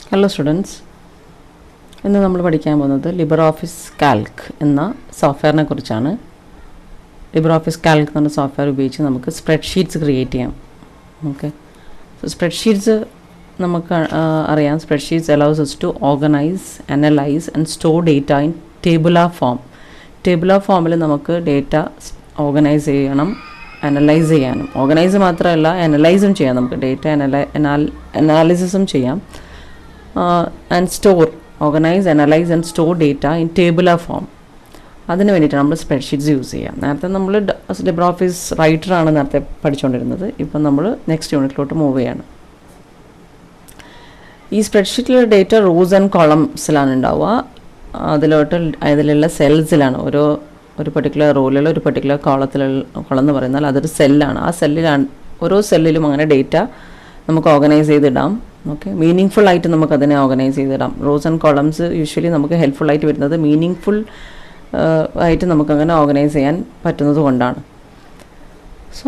Hello students, ഇന്ന് നമ്മൾ പഠിക്കാൻ പോകുന്നത് LibreOffice Calc എന്ന സോഫ്റ്റ്വെയറിനെ കുറിച്ചാണ്. LibreOffice Calc എന്ന് പറഞ്ഞ സോഫ്റ്റ്വെയർ ഉപയോഗിച്ച് നമുക്ക് സ്പ്രെഡ്ഷീറ്റ്സ് ക്രിയേറ്റ് ചെയ്യാം. ഓക്കെ, സോ സ്പ്രെഡ്ഷീറ്റ്സ് നമുക്ക് അറിയാം. Spreadsheets allows us to organize, analyze and store data in tabular form. Tabular ഫോമിൽ നമുക്ക് ഡേറ്റ ഓർഗനൈസ് ചെയ്യണം, അനലൈസ് ചെയ്യാനും. ഓർഗനൈസ് മാത്രമല്ല, അനലൈസും ചെയ്യാം. നമുക്ക് ഡേറ്റ അനാലിസിസും ചെയ്യാം. And store, organise, analyse and store data in tabular form. അതിന് വേണ്ടിയിട്ടാണ് നമ്മൾ സ്പ്രെഡ്ഷീറ്റ്സ് യൂസ് ചെയ്യുക. നേരത്തെ നമ്മൾ LibreOffice റൈറ്ററാണ് നേരത്തെ പഠിച്ചുകൊണ്ടിരുന്നത്. ഇപ്പം നമ്മൾ നെക്സ്റ്റ് യൂണിറ്റിലോട്ട് മൂവ് ചെയ്യാണ്. ഈ സ്പ്രെഡ്ഷീറ്റിലെ ഡേറ്റ റോസ് ആൻഡ് കോളംസിലാണ് ഉണ്ടാവുക. അതിലുള്ള സെൽസിലാണ്. ഒരു പെർട്ടിക്കുലർ റോയിലുള്ള ഒരു പെർട്ടിക്കുലർ കോളം എന്ന് പറയുന്നാൽ അതൊരു സെല്ലാണ്. ആ സെല്ലിലാണ്, ഓരോ സെല്ലിലും അങ്ങനെ ഡേറ്റ നമുക്ക് ഓർഗനൈസ് ചെയ്തിടാം. ഓക്കെ, മീനിങ് ഫുൾ ആയിട്ട് നമുക്കതിനെ ഓർഗനൈസ് ചെയ്തിടാം. റോസ് ആൻഡ് കോളംസ് യൂഷ്വലി നമുക്ക് ഹെൽപ്ഫുൾ ആയിട്ട് വരുന്നത് മീനിങ് ഫുൾ ആയിട്ട് നമുക്കങ്ങനെ ഓർഗനൈസ് ചെയ്യാൻ പറ്റുന്നത് കൊണ്ടാണ്. So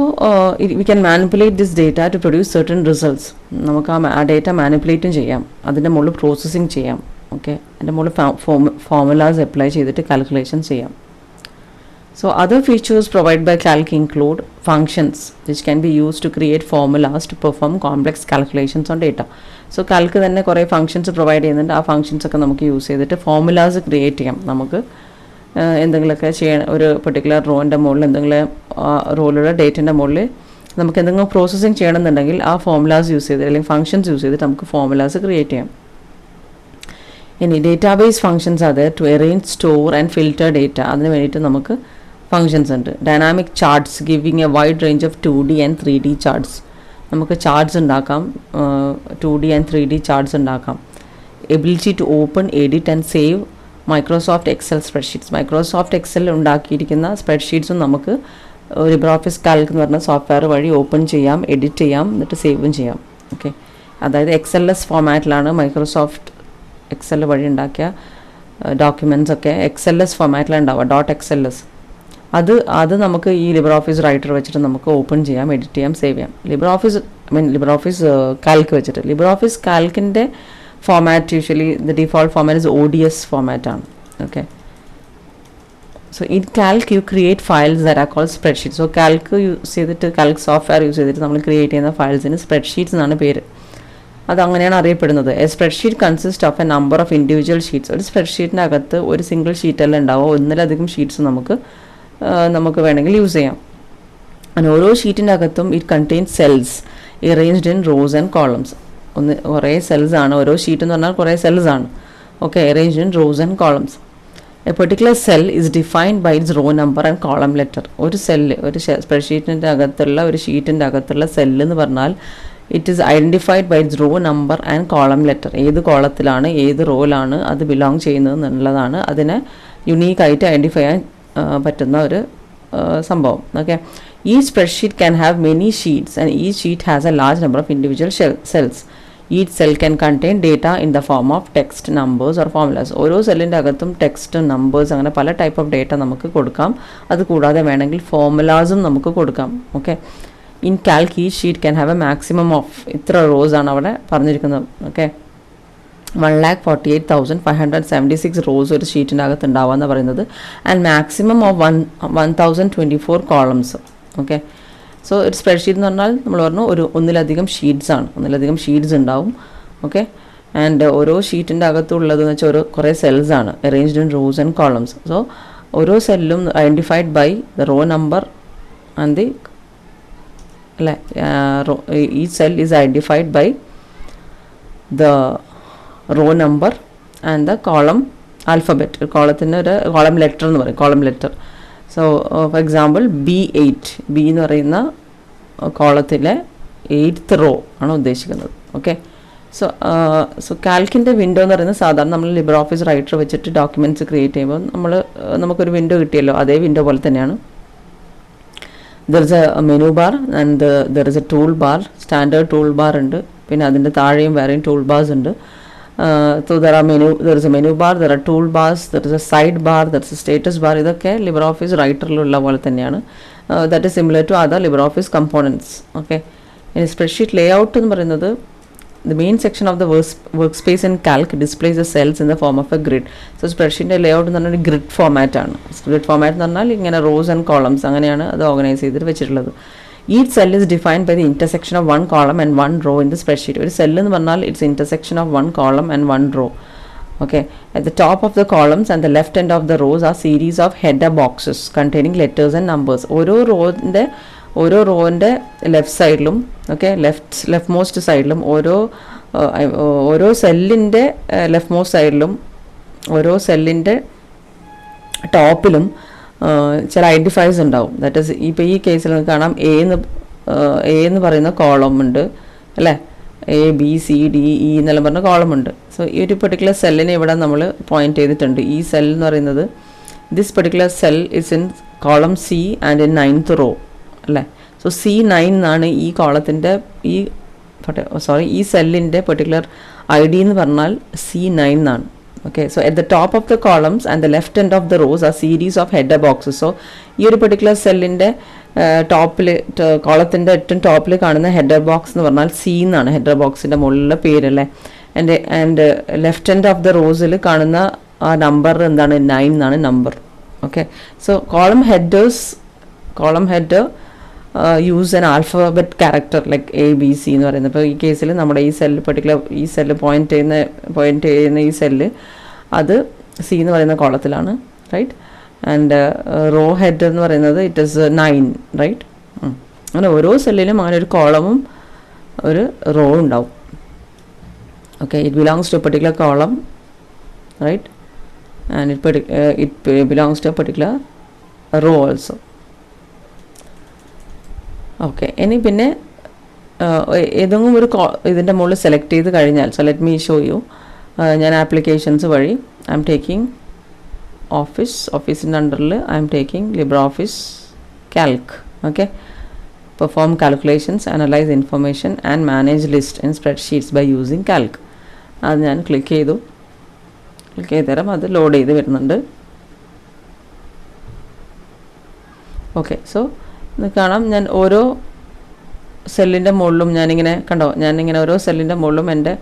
we can manipulate this data to produce certain results. നമുക്ക് ആ ഡേറ്റ മാനിപ്പുലേറ്റും ചെയ്യാം, അതിൻ്റെ മുകളിൽ പ്രോസസ്സിങ് ചെയ്യാം. ഓക്കെ, അതിൻ്റെ മുകളിൽ ഫോർമുലാസ് അപ്ലൈ ചെയ്തിട്ട് കാൽക്കുലേഷൻ ചെയ്യാം. So other features provided by Calc include functions which can be used to create formulas to perform complex calculations on data. So Calc തന്നെ കുറേ ഫങ്ഷൻസ് പ്രൊവൈഡ് ചെയ്യുന്നുണ്ട്. ആ ഫങ്ഷൻസ് ഒക്കെ നമുക്ക് യൂസ് ചെയ്തിട്ട് ഫോർമുലാസ് ക്രിയേറ്റ് ചെയ്യാം. നമുക്ക് എന്തെങ്കിലുമൊക്കെ ഒരു പെർട്ടിക്കുലർ റോൻ്റെ മുകളിൽ, എന്തെങ്കിലും റോയിലുള്ള ഡേറ്റിൻ്റെ മുകളിൽ നമുക്ക് എന്തെങ്കിലും പ്രോസസ്സിങ് ചെയ്യണമെന്നുണ്ടെങ്കിൽ ആ ഫോർമുലാസ് യൂസ് ചെയ്ത്, അല്ലെങ്കിൽ ഫങ്ഷൻസ് യൂസ് ചെയ്തിട്ട് നമുക്ക് ഫോർമുലാസ് ക്രിയേറ്റ് ചെയ്യാം. ഇനി ഡേറ്റാബേസ് ഫങ്ഷൻസ് അത് to arrange, store and filter data. അതിന് വേണ്ടിയിട്ട് നമുക്ക് ഫങ്ഷൻസ് ഉണ്ട്. Dynamic charts giving a wide range of 2D and 3D charts. നമുക്ക് ചാർട്ട്സ് ഉണ്ടാക്കാം, 2D ആൻഡ് 3D ചാർട്ട്സ് ഉണ്ടാക്കാം. Ability to open, edit and save Microsoft Excel spreadsheets. Microsoft Excel ഉണ്ടാക്കിയിരിക്കുന്ന സ്പ്രെഡ്ഷീറ്റ്സും നമുക്ക് LibreOffice Calc എന്ന് പറഞ്ഞ സോഫ്റ്റ്വെയർ വഴി ഓപ്പൺ ചെയ്യാം, എഡിറ്റ് ചെയ്യാം, എന്നിട്ട് സേവും ചെയ്യാം. ഓക്കെ, അതായത് XLS ഫോമാറ്റിലാണ് മൈക്രോസോഫ്റ്റ് എക്സൽ വഴി ഉണ്ടാക്കിയ ഡോക്യുമെൻറ്റ്സ് ഒക്കെ XLS ഫോമാറ്റിലാണ് ഉണ്ടാവുക, .xls. അത് നമുക്ക് ഈ LibreOffice റൈറ്റർ വെച്ചിട്ട് നമുക്ക് ഓപ്പൺ ചെയ്യാം, എഡിറ്റ് ചെയ്യാം, സേവ് ചെയ്യാം. LibreOffice Calc വെച്ചിട്ട്. LibreOffice Calcൻ്റെ format usually the default format is ODS ഫോമാറ്റാണ്. Okay, so in Calc you create files that are called spreadsheet. So Calc use ചെയ്തിട്ട്, Calc സോഫ്റ്റ്വെയർ യൂസ് ചെയ്തിട്ട് നമ്മൾ ക്രിയേറ്റ് ചെയ്യുന്ന ഫയൽസിന് സ്പ്രെഡ്ഷീറ്റ്സ് എന്നാണ് പേര്. അതങ്ങനെയാണ് അറിയപ്പെടുന്നത്. A spreadsheet consist of A number of individual sheets. ഒരു സ്പ്രെഡ്ഷീറ്റിൻ്റെ അകത്ത് ഒരു സിംഗിൾ ഷീറ്റല്ല ഉണ്ടാവുക, ഒന്നിലധികം ഷീറ്റ്സ് നമുക്ക് വേണമെങ്കിൽ യൂസ് ചെയ്യാം. അങ്ങനെ ഓരോ ഷീറ്റിൻ്റെ അകത്തും it contains cells arranged in rows and columns. കുറേ സെൽസ് ആണ്. ഓരോ ഷീറ്റ് എന്ന് പറഞ്ഞാൽ കുറേ സെൽസ് ആണ്. Okay, arranged in rows and columns. A particular cell is defined by its row number and column letter. ഒരു സെല്ല്, ഒരു സ്പ്രെഡ്ഷീറ്റിൻ്റെ അകത്തുള്ള, ഒരു ഷീറ്റിൻ്റെ അകത്തുള്ള സെല്ല് എന്ന് പറഞ്ഞാൽ it is identified by its row number and column letter. ഏത് കോളത്തിലാണ്, ഏത് റോയിലാണ് അത് ബിലോങ് ചെയ്യുന്നത് എന്നുള്ളതാണ് അതിനെ യുണീക്കായിട്ട് ഐഡൻറ്റിഫൈ ചെയ്യാൻ പറ്റുന്ന ഒരു സംഭവം. ഓക്കെ, ഈ spreadsheet can have many sheets and ഈ sheet has a large number of individual cells. Each cell can contain data in the form of text, numbers or formulas. ഓരോ സെല്ലിൻ്റെ അകത്തും ടെക്സ്റ്റ്, നമ്പേഴ്സ്, അങ്ങനെ പല ടൈപ്പ് ഓഫ് ഡേറ്റ നമുക്ക് കൊടുക്കാം. അത് കൂടാതെ വേണമെങ്കിൽ ഫോർമുലാസും നമുക്ക് കൊടുക്കാം. ഓക്കെ, ഇൻ Calc ഈ sheet can have A maximum of, ഇത്ര റോസ് ആണ് അവിടെ പറഞ്ഞിരിക്കുന്നത്. ഓക്കെ, 1,48,576 റോസ് ഒരു ഷീറ്റിൻ്റെ അകത്ത് ഉണ്ടാവുക പറയുന്നത്. And maximum of 1,024 columns. Okay, so ഒരു സ്പ്രെഡ്ഷീറ്റ് എന്ന് പറഞ്ഞാൽ നമ്മൾ പറഞ്ഞു ഒന്നിലധികം ഷീറ്റ്സ് ആണ്, ഒന്നിലധികം ഷീറ്റ്സ് ഉണ്ടാവും. ഓക്കെ, ആൻഡ് ഓരോ ഷീറ്റിൻ്റെ അകത്തുള്ളതെന്ന് വെച്ചാൽ കുറേ സെൽസ് ആണ്, arranged in rows and columns. So ഓരോ സെല്ലും identified by the row number and the അല്ലേ, ഈ cell is identified by the row number and the column alphabet. കോളത്തിന് ഒരു കോളം ലെറ്റർ എന്ന് പറയും, column letter. So for example B8, B എന്ന് പറയുന്ന കോളത്തിലെ 8th റോ ആണ് ഉദ്ദേശിക്കുന്നത്. ഓക്കെ, സോ കാൽക്കിൻ്റെ വിൻഡോ എന്ന് പറയുന്നത് സാധാരണ നമ്മൾ LibreOffice റൈറ്റർ വെച്ചിട്ട് ഡോക്യുമെൻറ്റ്സ് ക്രിയേറ്റ് ചെയ്യുമ്പോൾ നമുക്കൊരു വിൻഡോ കിട്ടിയല്ലോ, അതേ വിൻഡോ പോലെ തന്നെയാണ്. There is A menu bar and there is A tool bar. Standard tool bar ഉണ്ട്, പിന്നെ അതിൻ്റെ താഴെയും വേറെയും ടൂൾ ബാർസ് ഉണ്ട്. So there is a menu bar, there are toolbars, there is a sidebar, there is a status bar. ഇതൊക്കെ LibreOffice റൈറ്ററിലുള്ള പോലെ തന്നെയാണ്. That is similar to other LibreOffice components. Okay, ഇനി സ്പ്രെഡ്ഷീറ്റ് ലേഔട്ട് എന്ന് പറയുന്നത് the main section of the workspace in Calc displays the cells in the form of a grid. So സ്പ്രെഡ്ഷീറ്റിൻ്റെ layout എന്ന് പറഞ്ഞാൽ grid ഫോമാറ്റാണ്. Grid format എന്ന് പറഞ്ഞാൽ ഇങ്ങനെ rose and columns അങ്ങനെയാണ് അത് ഓർഗനൈസ് ചെയ്തിട്ട് വെച്ചിട്ടുള്ളത്. Each cell is defined by the intersection of one column and one row in the spreadsheet. ഒരു സെല്ല് എന്ന് പറഞ്ഞാൽ it's intersection of one column and one row. Okay, at the top of the columns and the left end of the rows are series of header boxes containing letters and numbers. ഓരോ റോവിൻ്റെ left സൈഡിലും okay left most സൈഡിലും ഓരോ സെല്ലിൻ്റെ left most സൈഡിലും ഓരോ സെല്ലിൻ്റെ ടോപ്പിലും ചില identifiers ഉണ്ടാവും. ദാറ്റ് ഈസ് ഇപ്പോൾ ഈ കേസിൽ കാണാം എ എന്ന് പറയുന്ന കോളം ഉണ്ട് അല്ലേ, ABCDE എന്നെല്ലാം പറഞ്ഞ കോളം ഉണ്ട്. സോ ഈ ഒരു പെർട്ടിക്കുലർ സെല്ലിനെ ഇവിടെ നമ്മൾ പോയിന്റ് ചെയ്തിട്ടുണ്ട്. ഈ സെൽ എന്ന് പറയുന്നത് this particular cell is in column C and in 9th row അല്ലേ. സോ C9 എന്നാണ് ഈ കോളത്തിൻ്റെ ഈ സെല്ലിൻ്റെ പെർട്ടിക്കുലർ ID എന്ന് പറഞ്ഞാൽ C9 എന്നാണ്. Okay, so at the top of the columns and the left end of the rows are series of header boxes. So ഈ ഒരു പെർട്ടിക്കുലർ സെല്ലിൻ്റെ ടോപ്പിൽ കോളത്തിൻ്റെ ഏറ്റവും ടോപ്പിൽ കാണുന്ന ഹെഡർ ബോക്സ് എന്ന് പറഞ്ഞാൽ C എന്നാണ് ഹെഡർ ബോക്സിൻ്റെ മുകളിലുള്ള പേരല്ലേ. And left end of the റോസിൽ കാണുന്ന ആ നമ്പർ എന്താണ് 9 എന്നാണ് number. Okay, so column header use an alphabet character like ABC എന്ന് പറയുന്നത്. ഇപ്പോൾ ഈ കേസിൽ നമ്മുടെ ഈ സെല്ല് പോയിന്റ് ചെയ്യുന്ന ഈ സെല്ല് അത് C എന്ന് പറയുന്ന കോളത്തിലാണ്, റൈറ്റ്. ആൻഡ് റോ ഹെഡ് എന്ന് പറയുന്നത് ഇറ്റ് ഈസ് 9, റൈറ്റ്. അങ്ങനെ ഓരോ സെല്ലിലും അങ്ങനെ ഒരു കോളമും ഒരു റോ ഉണ്ടാവും. Okay, it belongs to a particular column, right, and it belongs to a particular row also. Okay, ഇനി പിന്നെ ഏതെങ്കിലും ഒരു ഇതിൻ്റെ മുകളിൽ സെലക്ട് ചെയ്ത് കഴിഞ്ഞാൽ, so let me show you. ഞാൻ ആപ്ലിക്കേഷൻസ് വഴി ഐ എം ടേക്കിംഗ് ഓഫീസിൻ്റെ അണ്ടറിൽ I'm taking LibreOffice Calc. Okay, perform calculations, analyse information and manage list in spreadsheets by using Calc. അത് ഞാൻ ക്ലിക്ക് ചെയ്ത് തരാം, അത് ലോഡ് ചെയ്ത് വരുന്നുണ്ട്. ഓക്കെ, സോ ഇത് കാണാം, ഞാൻ ഓരോ സെല്ലിൻ്റെ മുകളിലും ഞാനിങ്ങനെ ഓരോ സെല്ലിൻ്റെ മുകളിലും എൻ്റെ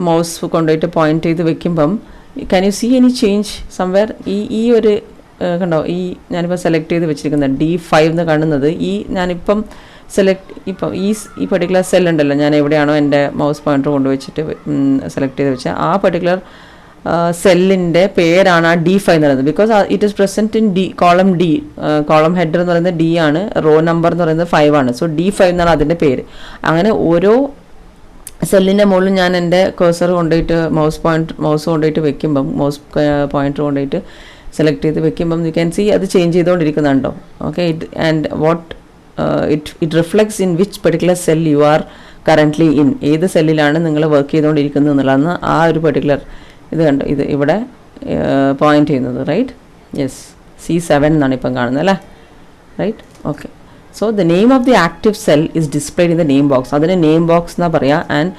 മൗസ് കൊണ്ടുപോയിട്ട് പോയിന്റ് ചെയ്ത് വെക്കുമ്പം can you see any change somewhere? ഈ ഒരു കണ്ടോ, ഈ ഞാനിപ്പോൾ സെലക്ട് ചെയ്ത് വെച്ചിരിക്കുന്നത് D5 എന്ന് കാണുന്നത് ഞാനിപ്പം ഈ പെർട്ടിക്കുലർ സെല്ലുണ്ടല്ലോ, ഞാൻ എവിടെയാണോ എൻ്റെ മൗസ് പോയിന്റർ കൊണ്ടുവച്ചിട്ട് സെലക്ട് ചെയ്ത് വെച്ചാൽ ആ പെർട്ടിക്കുലർ സെല്ലിൻ്റെ പേരാണ് ആ D5 എന്ന് പറയുന്നത്. Because it is present in column D. Column header എന്ന് പറയുന്നത് D ആണ്, റോ നമ്പർ എന്ന് പറയുന്നത് 5 ആണ്. സോ D5 എന്നാണ് അതിൻ്റെ പേര്. അങ്ങനെ ഓരോ സെല്ലിൻ്റെ മുകളിൽ ഞാൻ എൻ്റെ കഴ്സർ കൊണ്ടുപോയിട്ട് മൗസ് കൊണ്ടുപോയിട്ട് വെക്കുമ്പം പോയിന്റർ കൊണ്ടുപോയിട്ട് സെലക്ട് ചെയ്ത് വെക്കുമ്പം യു ക്യാൻ സീ അത് ചേഞ്ച് ചെയ്തുകൊണ്ടിരിക്കുന്നുണ്ടോ. Okay, and it reflects in which particular cell you are currently in. ഏത് സെല്ലിലാണ് നിങ്ങൾ വർക്ക് ചെയ്തുകൊണ്ടിരിക്കുന്നത് എന്നുള്ളതാണ് ആ ഒരു പെർട്ടിക്കുലർ ഇത് കണ്ടോ, ഇത് ഇവിടെ പോയിന്റ് ചെയ്യുന്നത്, റൈറ്റ്. യെസ്, C7 എന്നാണ് ഇപ്പം കാണുന്നത് അല്ലേ, right. Okay, so the name of the active cell is displayed in the name box. അതിന് നെയിം ബോക്സ് എന്നാണ് പറയുക. ആൻഡ്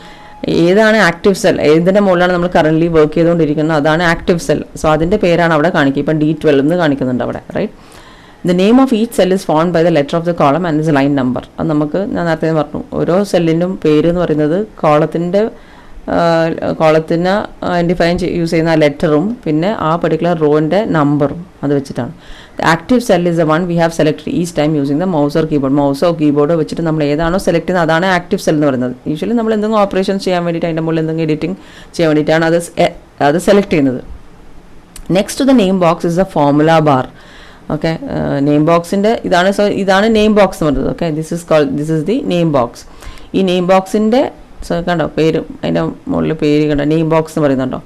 ഏതാണ് ആക്റ്റീവ് സെൽ, ഏതിൻ്റെ മുകളിലാണ് നമ്മൾ കറൻ്റ്ലി വർക്ക് ചെയ്തുകൊണ്ടിരിക്കുന്നത്, അതാണ് ആക്റ്റീവ് സെൽ. സോ അതിൻ്റെ പേരാണ് അവിടെ കാണിക്കുക. ഇപ്പം D12 എന്ന് കാണിക്കുന്നുണ്ട് അവിടെ, right. The name of each cell is formed by the letter of the column and is line number. അത് ഞാൻ നേരത്തെ പറഞ്ഞു, ഓരോ സെല്ലിൻ്റെയും പേര് എന്ന് പറയുന്നത് കോളത്തിന് ഐഡൻറ്റിഫൈ യൂസ് ചെയ്യുന്ന ആ ലെറ്ററും പിന്നെ ആ പെർട്ടിക്കുലർ റോൻ്റെ നമ്പറും അത് വെച്ചിട്ടാണ്. The active cell is the one we have selected each time using the Mauzo keyboard വെച്ചിട്ട് നമ്മൾ ഏതാണോ സെലക്ട് ചെയ്യുന്നത് അതാണ് ആക്റ്റീവ് സെൽ എന്ന് പറയുന്നത്. യൂഷ്വലി നമ്മൾ എന്തെങ്കിലും ഓപ്പറേഷൻ ചെയ്യാൻ വേണ്ടിയിട്ട് അതിൻ്റെ മുകളിൽ എന്തെങ്കിലും എഡിറ്റിംഗ് ചെയ്യാൻ വേണ്ടിയിട്ടാണ് അത് സെലക്ട് ചെയ്യുന്നത്. Next to the name box is the formula bar. Okay, name ബോക്സിൻ്റെ ഇതാണ് നെയിം ബോക്സ് എന്ന് പറയുന്നത്. Okay, this is the name box. ഈ നെയിം ബോക്സിൻ്റെ കണ്ടോ പേരും അതിൻ്റെ മുകളിൽ പേര് കണ്ടോ, നെയിം ബോക്സ് എന്ന് പറയുന്നുണ്ടോ.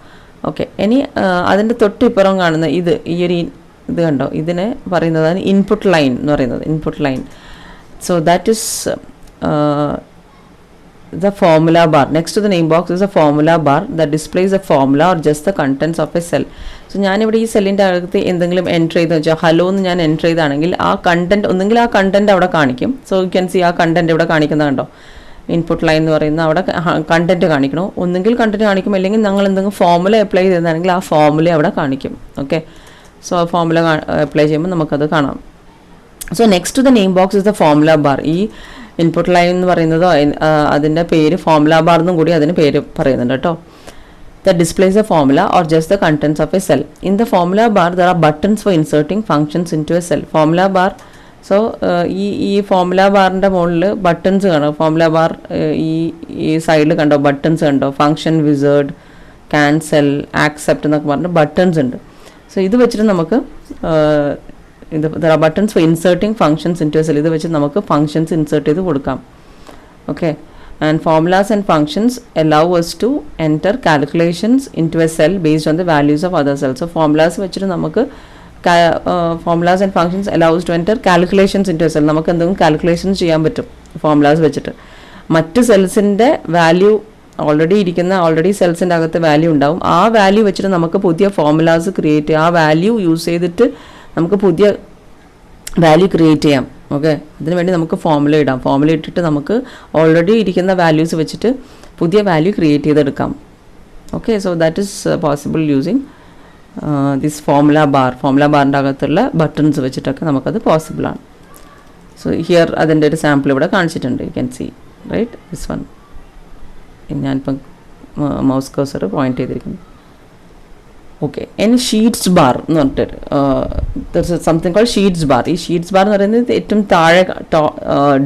ഓക്കെ, ഇനി അതിൻ്റെ തൊട്ടിപ്പുറം കാണുന്ന ഈ ഇത് കണ്ടോ, ഇതിന് പറയുന്നതാണ് ഇൻപുട്ട് ലൈൻ എന്ന് പറയുന്നത്, input line. So that is the formula bar. Next to the name box is a formula bar that displays the formula or just the contents of a cell. So ഞാനിവിടെ ഈ സെല്ലിൻ്റെ അകത്ത് എന്തെങ്കിലും enter ചെയ്ത് വെച്ചാൽ hello എന്ന് ഞാൻ enter ചെയ്താണെങ്കിൽ ആ കണ്ടൻറ്റ് ഒന്നെങ്കിൽ ആ കണ്ടൻറ്റ് അവിടെ കാണിക്കും. സോ യു ക്യാൻ സി ആ കണ്ടൻറ്റ് ഇവിടെ കാണിക്കുന്നത് കണ്ടോ, ഇൻപുട്ട് ലൈൻ എന്ന് പറയുന്ന അവിടെ കണ്ടൻറ്റ് കാണിക്കണോ, ഒന്നെങ്കിൽ കണ്ടൻറ്റ് കാണിക്കും, അല്ലെങ്കിൽ ഞങ്ങൾ എന്തെങ്കിലും ഫോർമുല അപ്ലൈ ചെയ്താണെങ്കിൽ ആ ഫോർമുല അവിടെ കാണിക്കും. ഓക്കെ, സോ ആ ഫോർമുല അപ്ലൈ ചെയ്യുമ്പോൾ നമുക്കത് കാണാം. So next to the name box is the formula bar. ഈ ഇൻപുട്ട് ലൈൻ എന്ന് പറയുന്നത് അതിൻ്റെ പേര് ഫോർമുല ബാർ എന്നും കൂടി അതിന് പേര് പറയുന്നുണ്ട് കേട്ടോ. That displays a formula or just the contents of a cell. In the formula bar, there are buttons for inserting functions into a cell. Formula bar, so ഈ ഫോർമുല ബാറിൻ്റെ മുകളിൽ ബട്ടൺസ് കാണും. Formula bar ഈ സൈഡിൽ കണ്ടോ buttons കണ്ടോ, function വിസേർഡ്, cancel, accept എന്നൊക്കെ പറഞ്ഞിട്ട് buttons ഉണ്ട്. സോ ഇത് വെച്ചിട്ട് നമുക്ക് there are buttons for inserting functions into a cell. ഇത് വെച്ച് നമുക്ക് ഫങ്ഷൻസ് ഇൻസേർട്ട് ചെയ്ത് കൊടുക്കാം. Okay, and formulas and functions allow us to enter calculations into a cell based on the values of other cells. So formulas വെച്ചിട്ട് നമുക്ക് formulas and functions allow us to enter calculations into a cell. നമുക്ക് എന്തെങ്കിലും calculations ചെയ്യാൻ പറ്റും formulas വെച്ചിട്ട്. മറ്റ് സെൽസിൻ്റെ value already സെൽസിൻ്റെ അകത്ത് value ഉണ്ടാവും. ആ വാല്യൂ വെച്ചിട്ട് നമുക്ക് പുതിയ ഫോർമുലാസ് ക്രിയേറ്റ് ചെയ്യാം. ആ വാല്യൂ യൂസ് ചെയ്തിട്ട് നമുക്ക് പുതിയ വാല്യൂ ക്രിയേറ്റ് ചെയ്യാം. ഓക്കെ, അതിന് വേണ്ടി നമുക്ക് ഫോർമുല ഇടാം. ഫോർമുല ഇട്ടിട്ട് നമുക്ക് ഓൾറെഡി ഇരിക്കുന്ന വാല്യൂസ് വെച്ചിട്ട് പുതിയ വാല്യൂ ക്രിയേറ്റ് ചെയ്തെടുക്കാം. Okay, so that is possible using this formula ബാറിൻ്റെ അകത്തുള്ള ബട്ടൺസ് വെച്ചിട്ടൊക്കെ നമുക്കത് പോസിബിളാണ്. സോ ഹിയർ അതിൻ്റെ ഒരു സാമ്പിൾ ഇവിടെ കാണിച്ചിട്ടുണ്ട്. You can see right this one. ഞാനിപ്പം മൗസ് കഴ്സർ പോയിന്റ് ചെയ്തിരിക്കുന്നു. ഓക്കെ, ഇനി ഷീറ്റ്സ് ബാർ എന്ന് പറഞ്ഞിട്ട് സംതിങ് കോൾഡ് ഷീറ്റ്സ് ബാർ. ഈ ഷീറ്റ്സ് ബാർ എന്ന് പറയുന്നത് ഏറ്റവും താഴെ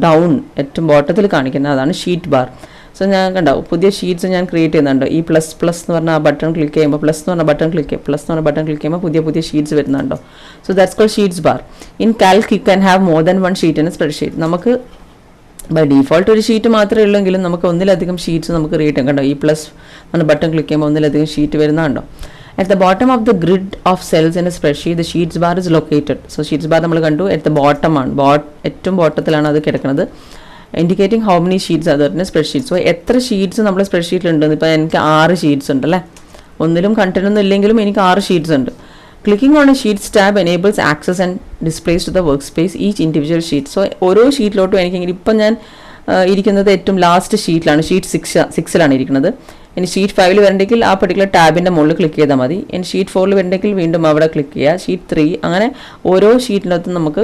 ഡൗൺ ഏറ്റവും ബോട്ടത്തിൽ കാണിക്കുന്ന അതാണ് ഷീറ്റ് ബാർ. സോ ഞാൻ കണ്ടോ പുതിയ ഷീറ്റ്സ് ഞാൻ ക്രിയേറ്റ് ചെയ്യുന്നുണ്ട്. ഈ പ്ലസ് എന്ന് പറഞ്ഞ ആ ബട്ടൺ ക്ലിക്ക് ചെയ്യുമ്പോൾ പ്ലസ് എന്ന് പറഞ്ഞ ബട്ടൺ ക്ലിക്ക് ചെയ്യുമ്പോൾ പുതിയ ഷീറ്റ്സ് വരുന്നുണ്ടോ. So that's called sheets bar. In Calc you can have more than one sheet in a spreadsheet. നമുക്ക് ബൈ ഡീഫോൾട്ട് ഒരു ഷീറ്റ് മാത്രമേ ഉള്ളെങ്കിലും നമുക്ക് ഒന്നിലധികം ഷീറ്റ്സ് നമുക്ക് ക്രിയേറ്റ് ചെയ്യാം. കണ്ടോ ഈ പ്ലസ് എന്ന ബട്ടൺ ക്ലിക്ക് ചെയ്യുമ്പോൾ ഒന്നിലധികം ഷീറ്റ് വരുന്നുണ്ടോ. At the bottom of the grid of cells in a spreadsheet, the sheets bar is located. So sheets bar നമ്മൾ കണ്ടു at the bottom ആണ്, ഏറ്റവും ബോട്ടത്തിലാണ് അത് കിടക്കുന്നത്. Indicating how many sheets are there in A spreadsheet. So എത്ര sheets നമ്മുടെ സ്പ്രെഡ്ഷീറ്റിലുണ്ടെന്ന്. ഇപ്പോൾ എനിക്ക് 6 ഷീറ്റ്സ് ഉണ്ടല്ലേ, ഒന്നിലും കണ്ടന്റ് ഒന്നും ഇല്ലെങ്കിലും എനിക്ക് 6 ഷീറ്റ്സ് ഉണ്ട്. Clicking on a sheets tab enables access and displays to the work space each individual sheet. So ഓരോ ഷീറ്റിലോട്ടും എനിക്കെങ്കിൽ ഇപ്പം ഞാൻ ഇരിക്കുന്നത് ഏറ്റവും ലാസ്റ്റ് ഷീറ്റിലാണ്, ഷീറ്റ് 6ലാണ് ഇരിക്കുന്നത്. ഇനി ഷീറ്റ് 5 വരണമെങ്കിൽ ആ പെർട്ടിക്കുലർ ടാബിൻ്റെ മുകളിൽ ക്ലിക്ക് ചെയ്താൽ മതി. ഇനി ഷീറ്റ് 4 വരണമെങ്കിൽ വീണ്ടും അവിടെ ക്ലിക്ക് ചെയ്യുക. ഷീറ്റ് 3 അങ്ങനെ ഓരോ ഷീറ്റിനകത്തും നമുക്ക്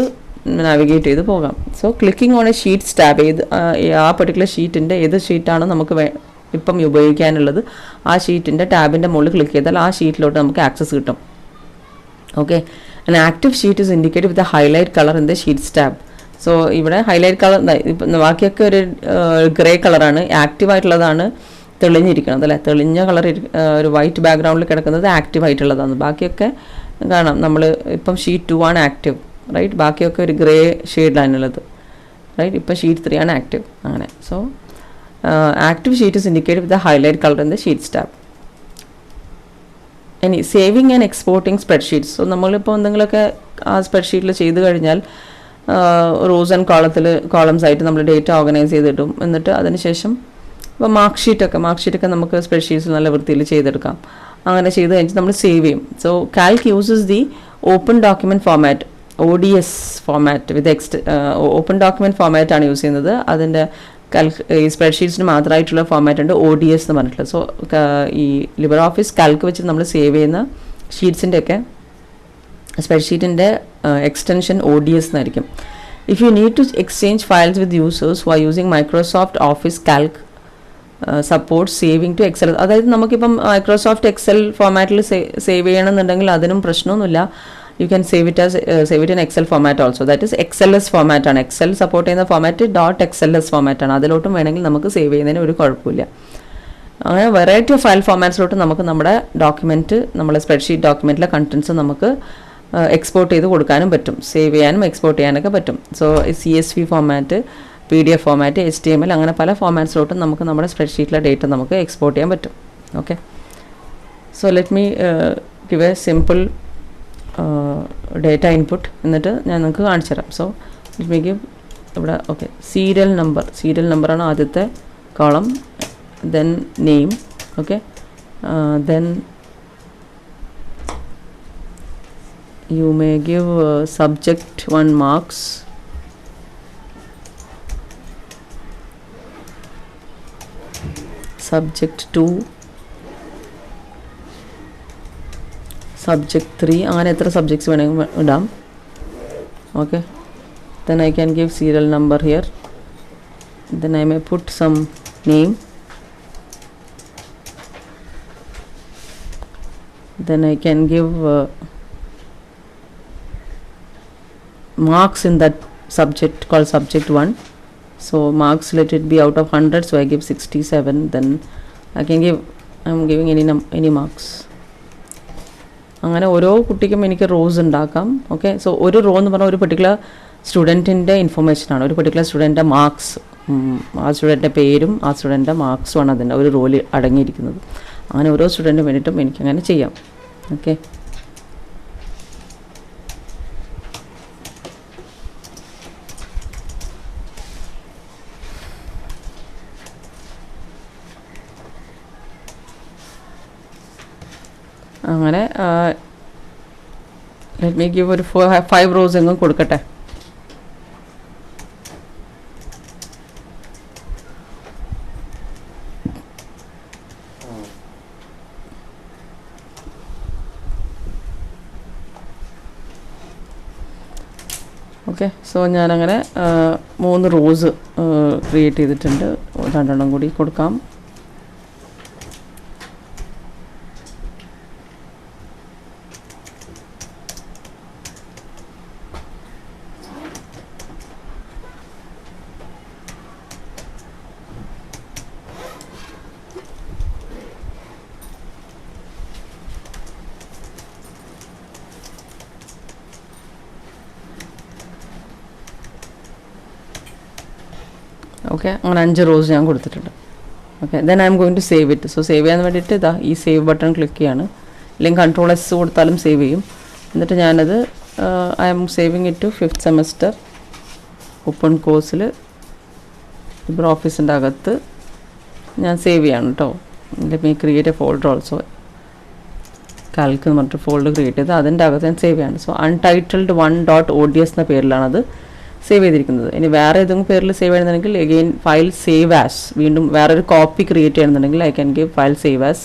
നാവിഗേറ്റ് ചെയ്ത് പോകാം. So clicking on a sheets tab, ആ പെർട്ടിക്കുലർ ഷീറ്റിൻ്റെ ഏത് ഷീറ്റാണോ നമുക്ക് ഇപ്പം ഉപയോഗിക്കാനുള്ളത് ആ ഷീറ്റിൻ്റെ ടാബിൻ്റെ മുകളിൽ ക്ലിക്ക് ചെയ്താൽ ആ ഷീറ്റിലോട്ട് നമുക്ക് ആക്സസ് കിട്ടും. Okay, an active sheet is indicated with a highlight color in the sheets tab. So ഇവിടെ ഹൈലൈറ്റ് കളർ ഇപ്പം ബാക്കിയൊക്കെ ഒരു ഗ്രേ കളറാണ്, ആക്റ്റീവ് ആയിട്ടുള്ളതാണ് തെളിഞ്ഞിരിക്കുന്നത് അല്ലേ. തെളിഞ്ഞ കളർ ഒരു വൈറ്റ് ബാക്ക്ഗ്രൗണ്ടിൽ കിടക്കുന്നത് ആക്റ്റീവ് ആയിട്ടുള്ളതാണ്. ബാക്കിയൊക്കെ കാണാം നമ്മൾ ഇപ്പം ഷീറ്റ് 2 ആണ് ആക്റ്റീവ് റൈറ്റ്, ബാക്കിയൊക്കെ ഒരു ഗ്രേ ഷെയ്ഡിലാണുള്ളത് റൈറ്റ്. ഇപ്പം ഷീറ്റ് 3 ആണ് ആക്റ്റീവ് അങ്ങനെ. So active sheet is indicated with the highlight colour in the sheets tab. ഇനി saving and exporting spreadsheets. So നമ്മളിപ്പോൾ എന്തെങ്കിലുമൊക്കെ ആ സ്പ്രെഡ്ഷീറ്റിൽ ചെയ്ത് കഴിഞ്ഞാൽ റോസ് ആൻഡ് കോളംസ് ആയിട്ട് നമ്മൾ ഡേറ്റ ഓർഗനൈസ് ചെയ്തിട്ടും എന്നിട്ട് അതിനുശേഷം ഇപ്പോൾ മാർക്ക് ഷീറ്റൊക്കെ നമുക്ക് സ്പ്രെഡ്ഷീറ്റ്സ് നല്ല വൃത്തിയിൽ ചെയ്തെടുക്കാം. അങ്ങനെ ചെയ്ത് കഴിഞ്ഞിട്ട് നമ്മൾ സേവ് ചെയ്യും. So Calc uses the open document format, ODS format with open document format ആണ് യൂസ് ചെയ്യുന്നത്. അതിൻ്റെ ഈ സ്പ്രെഡ്ഷീറ്റ്സിന് മാത്രമായിട്ടുള്ള ഫോമാറ്റ് ഉണ്ട് ODS എന്ന് പറഞ്ഞിട്ടുള്ളത്. സോ ഈ ലിബർ ഓഫീസ് കാൽക്ക് വെച്ച് നമ്മൾ സേവ് ചെയ്യുന്ന ഷീറ്റ്സിൻ്റെയൊക്കെ സ്പ്രെഡ്ഷീറ്റിൻ്റെ എക്സ്റ്റൻഷൻ ODS എന്നായിരിക്കും. If you need to exchange files with users who are using Microsoft Office Calc support saving to Excel. അതായത് നമുക്കിപ്പം മൈക്രോസോഫ്റ്റ് എക്സൽ ഫോമാറ്റിൽ സേവ് ചെയ്യണമെന്നുണ്ടെങ്കിൽ അതിനും പ്രശ്നമൊന്നുമില്ല. You can save it in Excel format also. That is XLS ഫോമാറ്റാണ്. Excel support ചെയ്യുന്ന format .XLS ഫോമാറ്റാണ്. അതിലോട്ടും വേണമെങ്കിൽ നമുക്ക് സേവ് ചെയ്യുന്നതിന് ഒരു കുഴപ്പമില്ല. അങ്ങനെ വെറൈറ്റി ഓഫ് ഫയൽ ഫോമാറ്റ്സിലോട്ട് നമുക്ക് നമ്മുടെ ഡോക്യുമെൻറ്റ്, നമ്മുടെ സ്പ്രെഡ്ഷീറ്റ് ഡോക്യുമെൻറ്റിലെ കണ്ടൻസ് നമുക്ക് എക്സ്പോർട്ട് ചെയ്ത് കൊടുക്കാനും പറ്റും, സേവ് ചെയ്യാനും എക്സ്പോർട്ട് ചെയ്യാനൊക്കെ പറ്റും. So CSV format, PDF format, HTML അങ്ങനെ പല ഫോമാറ്റ്സിലോട്ടും നമുക്ക് നമ്മുടെ സ്പ്രെഡ്ഷീറ്റിലെ ഡേറ്റ നമുക്ക് എക്സ്പോർട്ട് ചെയ്യാൻ പറ്റും. Okay, so let me give A simple data input എന്നിട്ട് ഞാൻ നിങ്ങൾക്ക് കാണിച്ചു തരാം. സോ ലെറ്റ് മീ ഗിവ് ഇവിടെ ഓക്കെ സീരിയൽ നമ്പറാണ് ആദ്യത്തെ column, then name. Okay, then you may give subject 1 marks, subject 2, subject 3 അങ്ങനെ എത്ര സബ്ജക്ട്സ് വേണമെങ്കിൽ ഇടാം. Okay, then I can give serial number here. then I may put some name, then I can give marks in that subject called subject 1. So marks, let it be out of 100, so I give 67. Then I can give, I'm giving any marks. അങ്ങനെ ഓരോ കുട്ടിക്കും എനിക്ക് rose ഉണ്ടാക്കാം. Okay, so ഒരു raw എന്ന് പറഞ്ഞാൽ ഒരു particular സ്റ്റുഡൻറ്റിൻ്റെ ഇൻഫർമേഷനാണ്, ഒരു പെർട്ടിക്കുലർ സ്റ്റുഡൻറ്റിൻ്റെ മാർക്സ്, ആ സ്റ്റുഡൻറ്റിൻ്റെ പേരും ആ സ്റ്റുഡൻറ്റിൻ്റെ മാർക്സുമാണ് അതിൻ്റെ ഒരു റോയിൽ അടങ്ങിയിരിക്കുന്നത്. അങ്ങനെ ഓരോ സ്റ്റുഡൻറ്റിന് വേണ്ടിയിട്ടും എനിക്കങ്ങനെ ചെയ്യാം. ഓക്കെ, അങ്ങനെ ലെറ്റ് മീ ഗിവ് ഒരു 5 റോസ് എങ്ങും കൊടുക്കട്ടെ. ഓക്കെ, സോ ഞാനങ്ങനെ 3 റോസ് ക്രിയേറ്റ് ചെയ്തിട്ടുണ്ട്. 2 കൂടി കൊടുക്കാം. ഓക്കെ, അങ്ങനെ 5 റോസ് ഞാൻ കൊടുത്തിട്ടുണ്ട്. Okay, then I'm going to save it. So save ചെയ്യാൻ വേണ്ടിയിട്ട് ഇതാ ഈ സേവ് ബട്ടൺ ക്ലിക്ക് ചെയ്യാണ്, അല്ലെങ്കിൽ Ctrl+S കൊടുത്താലും സേവ് ചെയ്യും. എന്നിട്ട് ഞാനത് I'm saving it to 5th semester open കോഴ്സിൽ ലിബ്രെ ഓഫീസിൻ്റെ അകത്ത് ഞാൻ സേവ് ചെയ്യാണ് കേട്ടോ. Let me create a folder also. Calc എന്ന് പറഞ്ഞിട്ട് ഫോൾഡർ ക്രിയേറ്റ് ചെയ്ത് അതിൻ്റെ അകത്ത് ഞാൻ സേവ് ചെയ്യാണ്. സോ untitled1.ods എന്ന പേരിലാണത് സേവ് ചെയ്തിരിക്കുന്നത്. ഇനി വേറെ ഏതെങ്കിലും പേരിൽ സേവ് ചെയ്യുന്നുണ്ടെങ്കിൽ അഗെയിൻ ഫയൽ സേവ് ആസ്, വീണ്ടും വേറൊരു കോപ്പി ക്രിയേറ്റ് ചെയ്യുന്നുണ്ടെങ്കിൽ I can give file save as.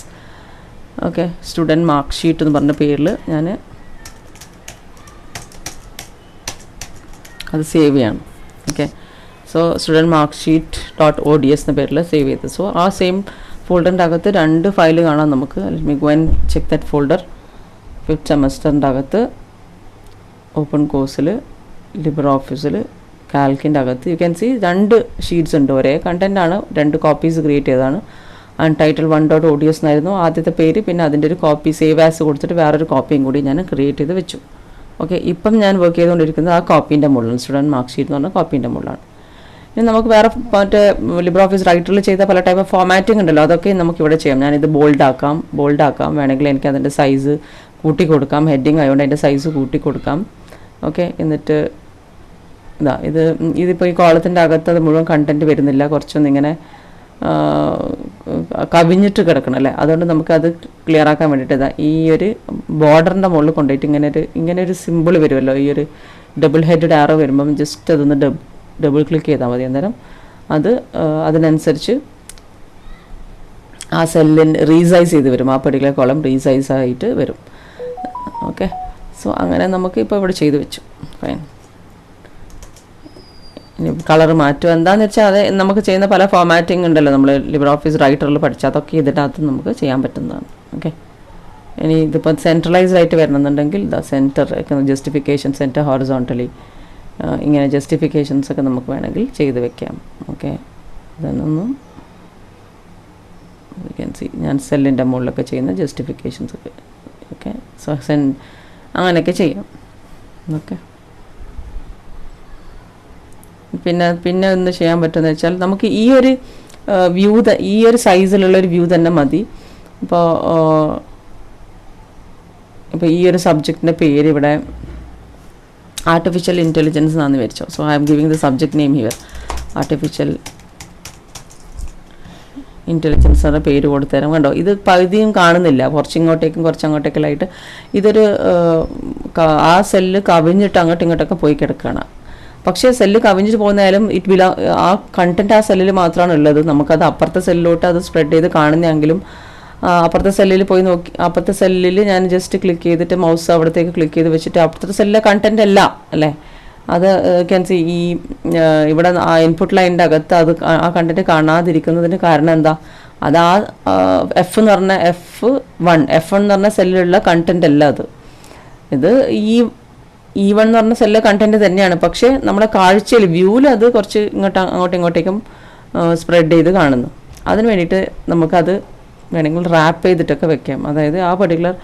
Okay, student mark sheet എന്ന് പറഞ്ഞ പേരിൽ ഞാൻ അത് സേവ് ചെയ്യണം. Okay, so student mark sheet .ods എന്ന പേരിൽ സേവ് ചെയ്ത്. സോ ആ സെയിം ഫോൾഡറിൻ്റെ അകത്ത് 2 ഫയൽ കാണാം നമുക്ക്. Let me go and check that folder. 5th സെമസ്റ്ററിൻ്റെ അകത്ത് ഓപ്പൺ കോഴ്സിൽ ലിബ്രെ ഓഫീസിൽ കാൽക്കിൻ്റെ അകത്ത് യു ക്യാൻ സി 2 ഷീറ്റ്സ് ഉണ്ട്. ഒരേ കണ്ടൻറ്റാണ്, 2 കോപ്പീസ് ക്രിയേറ്റ് ചെയ്തതാണ്. untitled1.ods എന്നായിരുന്നു ആദ്യത്തെ പേര്, പിന്നെ അതിൻ്റെ ഒരു കോപ്പി സേവ് ആസ് കൊടുത്തിട്ട് വേറൊരു കോപ്പിയും കൂടി ഞാൻ ക്രിയേറ്റ് ചെയ്ത് വെച്ചു. ഓക്കെ, ഇപ്പം ഞാൻ വർക്ക് ചെയ്തുകൊണ്ടിരിക്കുന്നത് ആ കോപ്പീൻ്റെ മുകളിൽ, സ്റ്റുഡൻറ്റ് മാർക്ക് ഷീറ്റ് എന്ന് പറഞ്ഞാൽ കോപ്പീൻ്റെ മുകളിലാണ്. ഇനി നമുക്ക് വേറെ മറ്റേ ലിബ്രെ ഓഫീസ് റൈറ്ററിൽ ചെയ്ത പല ടൈപ്പ് ഓഫ് ഫോമാറ്റിംഗ് ഉണ്ടല്ലോ, അതൊക്കെ നമുക്കിവിടെ ചെയ്യാം. ഞാനിത് ബോൾഡാക്കാം, വേണമെങ്കിൽ എനിക്ക് അതിൻ്റെ സൈസ് കൂട്ടി കൊടുക്കാം. ഹെഡിങ് ആയതുകൊണ്ട് അതിൻ്റെ സൈസ് കൂട്ടി കൊടുക്കാം. ഓക്കെ, എന്നിട്ട് ഇതിപ്പോൾ ഈ കോളത്തിൻ്റെ അകത്ത് അത് മുഴുവൻ കണ്ടൻറ്റ് വരുന്നില്ല, കുറച്ചൊന്നിങ്ങനെ കവിഞ്ഞിട്ട് കിടക്കണം അല്ലേ. അതുകൊണ്ട് നമുക്കത് ക്ലിയർ ആക്കാൻ വേണ്ടിയിട്ട് ഈ ഒരു ബോർഡറിൻ്റെ മുകളിൽ കൊണ്ടുപോയിട്ട് ഇങ്ങനെ ഒരു സിമ്പിൾ വരുമല്ലോ, ഈ ഒരു ഡബിൾ ഹെഡഡ് ആറോ വരുമ്പം ജസ്റ്റ് അതൊന്ന് ഡബിൾ ക്ലിക്ക് ചെയ്താൽ മതി. അന്നേരം അത് അതിനനുസരിച്ച് ആ സെല്ലിന് റീസൈസ് ചെയ്ത് വരും, ആ പെർട്ടിക്കുലർ കോളം റീസൈസ് ആയിട്ട് വരും. ഓക്കെ, സോ അങ്ങനെ നമുക്ക് ഇപ്പോൾ ഇവിടെ ചെയ്ത് വെച്ചു. ഫൈൻ. ഇനി കളർ മാറ്റുക എന്താണെന്ന് വെച്ചാൽ അത് നമുക്ക് ചെയ്യുന്ന പല ഫോമാറ്റിംഗ് ഉണ്ടല്ലോ നമ്മൾ ലിബ്രെ ഓഫീസ് റൈറ്ററിൽ പഠിച്ചാൽ, അതൊക്കെ ഇതിനകത്ത് നമുക്ക് ചെയ്യാൻ പറ്റുന്നതാണ്. ഓക്കെ, ഇനി ഇതിപ്പോൾ സെൻട്രലൈസ്ഡ് ആയിട്ട് വരണമെന്നുണ്ടെങ്കിൽ സെൻറ്റർ ജസ്റ്റിഫിക്കേഷൻ, സെൻറ്റർ ഹോറിസോണ്ടലി, ഇങ്ങനെ ജസ്റ്റിഫിക്കേഷൻസ് ഒക്കെ നമുക്ക് വേണമെങ്കിൽ ചെയ്ത് വെക്കാം. ഓക്കെ, ഇതൊന്നും യു ക്യാൻ സി ഞാൻ സെല്ലിൻ്റെ മുകളിലൊക്കെ ചെയ്യുന്ന ജസ്റ്റിഫിക്കേഷൻസ് ഒക്കെ. ഓക്കെ, സോ അങ്ങനെയൊക്കെ ചെയ്യാം. ഓക്കെ, പിന്നെ ഒന്ന് ചെയ്യാൻ പറ്റുമെന്ന് വെച്ചാൽ നമുക്ക് ഈ ഒരു വ്യൂ, ഈ ഒരു സൈസിലുള്ളൊരു വ്യൂ തന്നെ മതി. ഇപ്പോൾ ഈ ഒരു സബ്ജക്റ്റിൻ്റെ പേര് ഇവിടെ ആർട്ടിഫിഷ്യൽ ഇൻ്റലിജൻസ് എന്നാണെന്ന് വിചാരിച്ചോ. So I M giving the subject name here artificial intelligence എന്ന പേര് കൊടുത്തരാം. കണ്ടോ, ഇത് പകുതിയും കാണുന്നില്ല, കുറച്ചങ്ങോട്ടേക്കുള്ളായിട്ട് ഇതൊരു ആ സെല്ല് കവിഞ്ഞിട്ട് അങ്ങോട്ടും ഇങ്ങോട്ടൊക്കെ പോയി കിടക്കുകയാണ്. പക്ഷേ സെല്ല് കവിഞ്ഞിട്ട് പോകുന്നതായാലും ആ കണ്ടൻറ്റ് ആ സെല്ലിൽ മാത്രമാണ് ഉള്ളത്. നമുക്കത് അപ്പുറത്തെ സെല്ലിലോട്ട് അത് സ്പ്രെഡ് ചെയ്ത് കാണുന്നെങ്കിലും അപ്പുറത്തെ സെല്ലിൽ പോയി നോക്കി, അപ്പുറത്തെ സെല്ലിൽ ഞാൻ ജസ്റ്റ് ക്ലിക്ക് ചെയ്തിട്ട് മൗസ് അവിടത്തേക്ക് ക്ലിക്ക് ചെയ്ത് വെച്ചിട്ട് അപ്പുറത്തെ സെല്ലിലെ കണ്ടൻറ്റ് അല്ല അല്ലേ, അത് ക്യാൻ സി ഈ ഇവിടെ ആ ഇൻപുട്ട് ലൈനിൻ്റെ അകത്ത് അത് ആ കണ്ടന്റ് കാണാതിരിക്കുന്നതിന് കാരണം എന്താ, അത് ആ എഫ് എന്ന് പറഞ്ഞ F1 എന്ന് പറഞ്ഞ സെല്ലിലുള്ള കണ്ടന്റ് അല്ല അത്. ഇത് E1 എന്ന് പറഞ്ഞ സെല്ലിലെ കണ്ടന്റ് തന്നെയാണ്, പക്ഷേ നമ്മുടെ കാഴ്ചയിൽ വ്യൂവിൽ അത് കുറച്ച് അങ്ങോട്ടും ഇങ്ങോട്ടേക്കും സ്പ്രെഡ് ചെയ്ത് കാണുന്നു. അതിന് വേണ്ടിയിട്ട് നമുക്കത് വേണമെങ്കിൽ റാപ്പ് ചെയ്തിട്ടൊക്കെ വെക്കാം. അതായത് ആ പർട്ടിക്കുലർ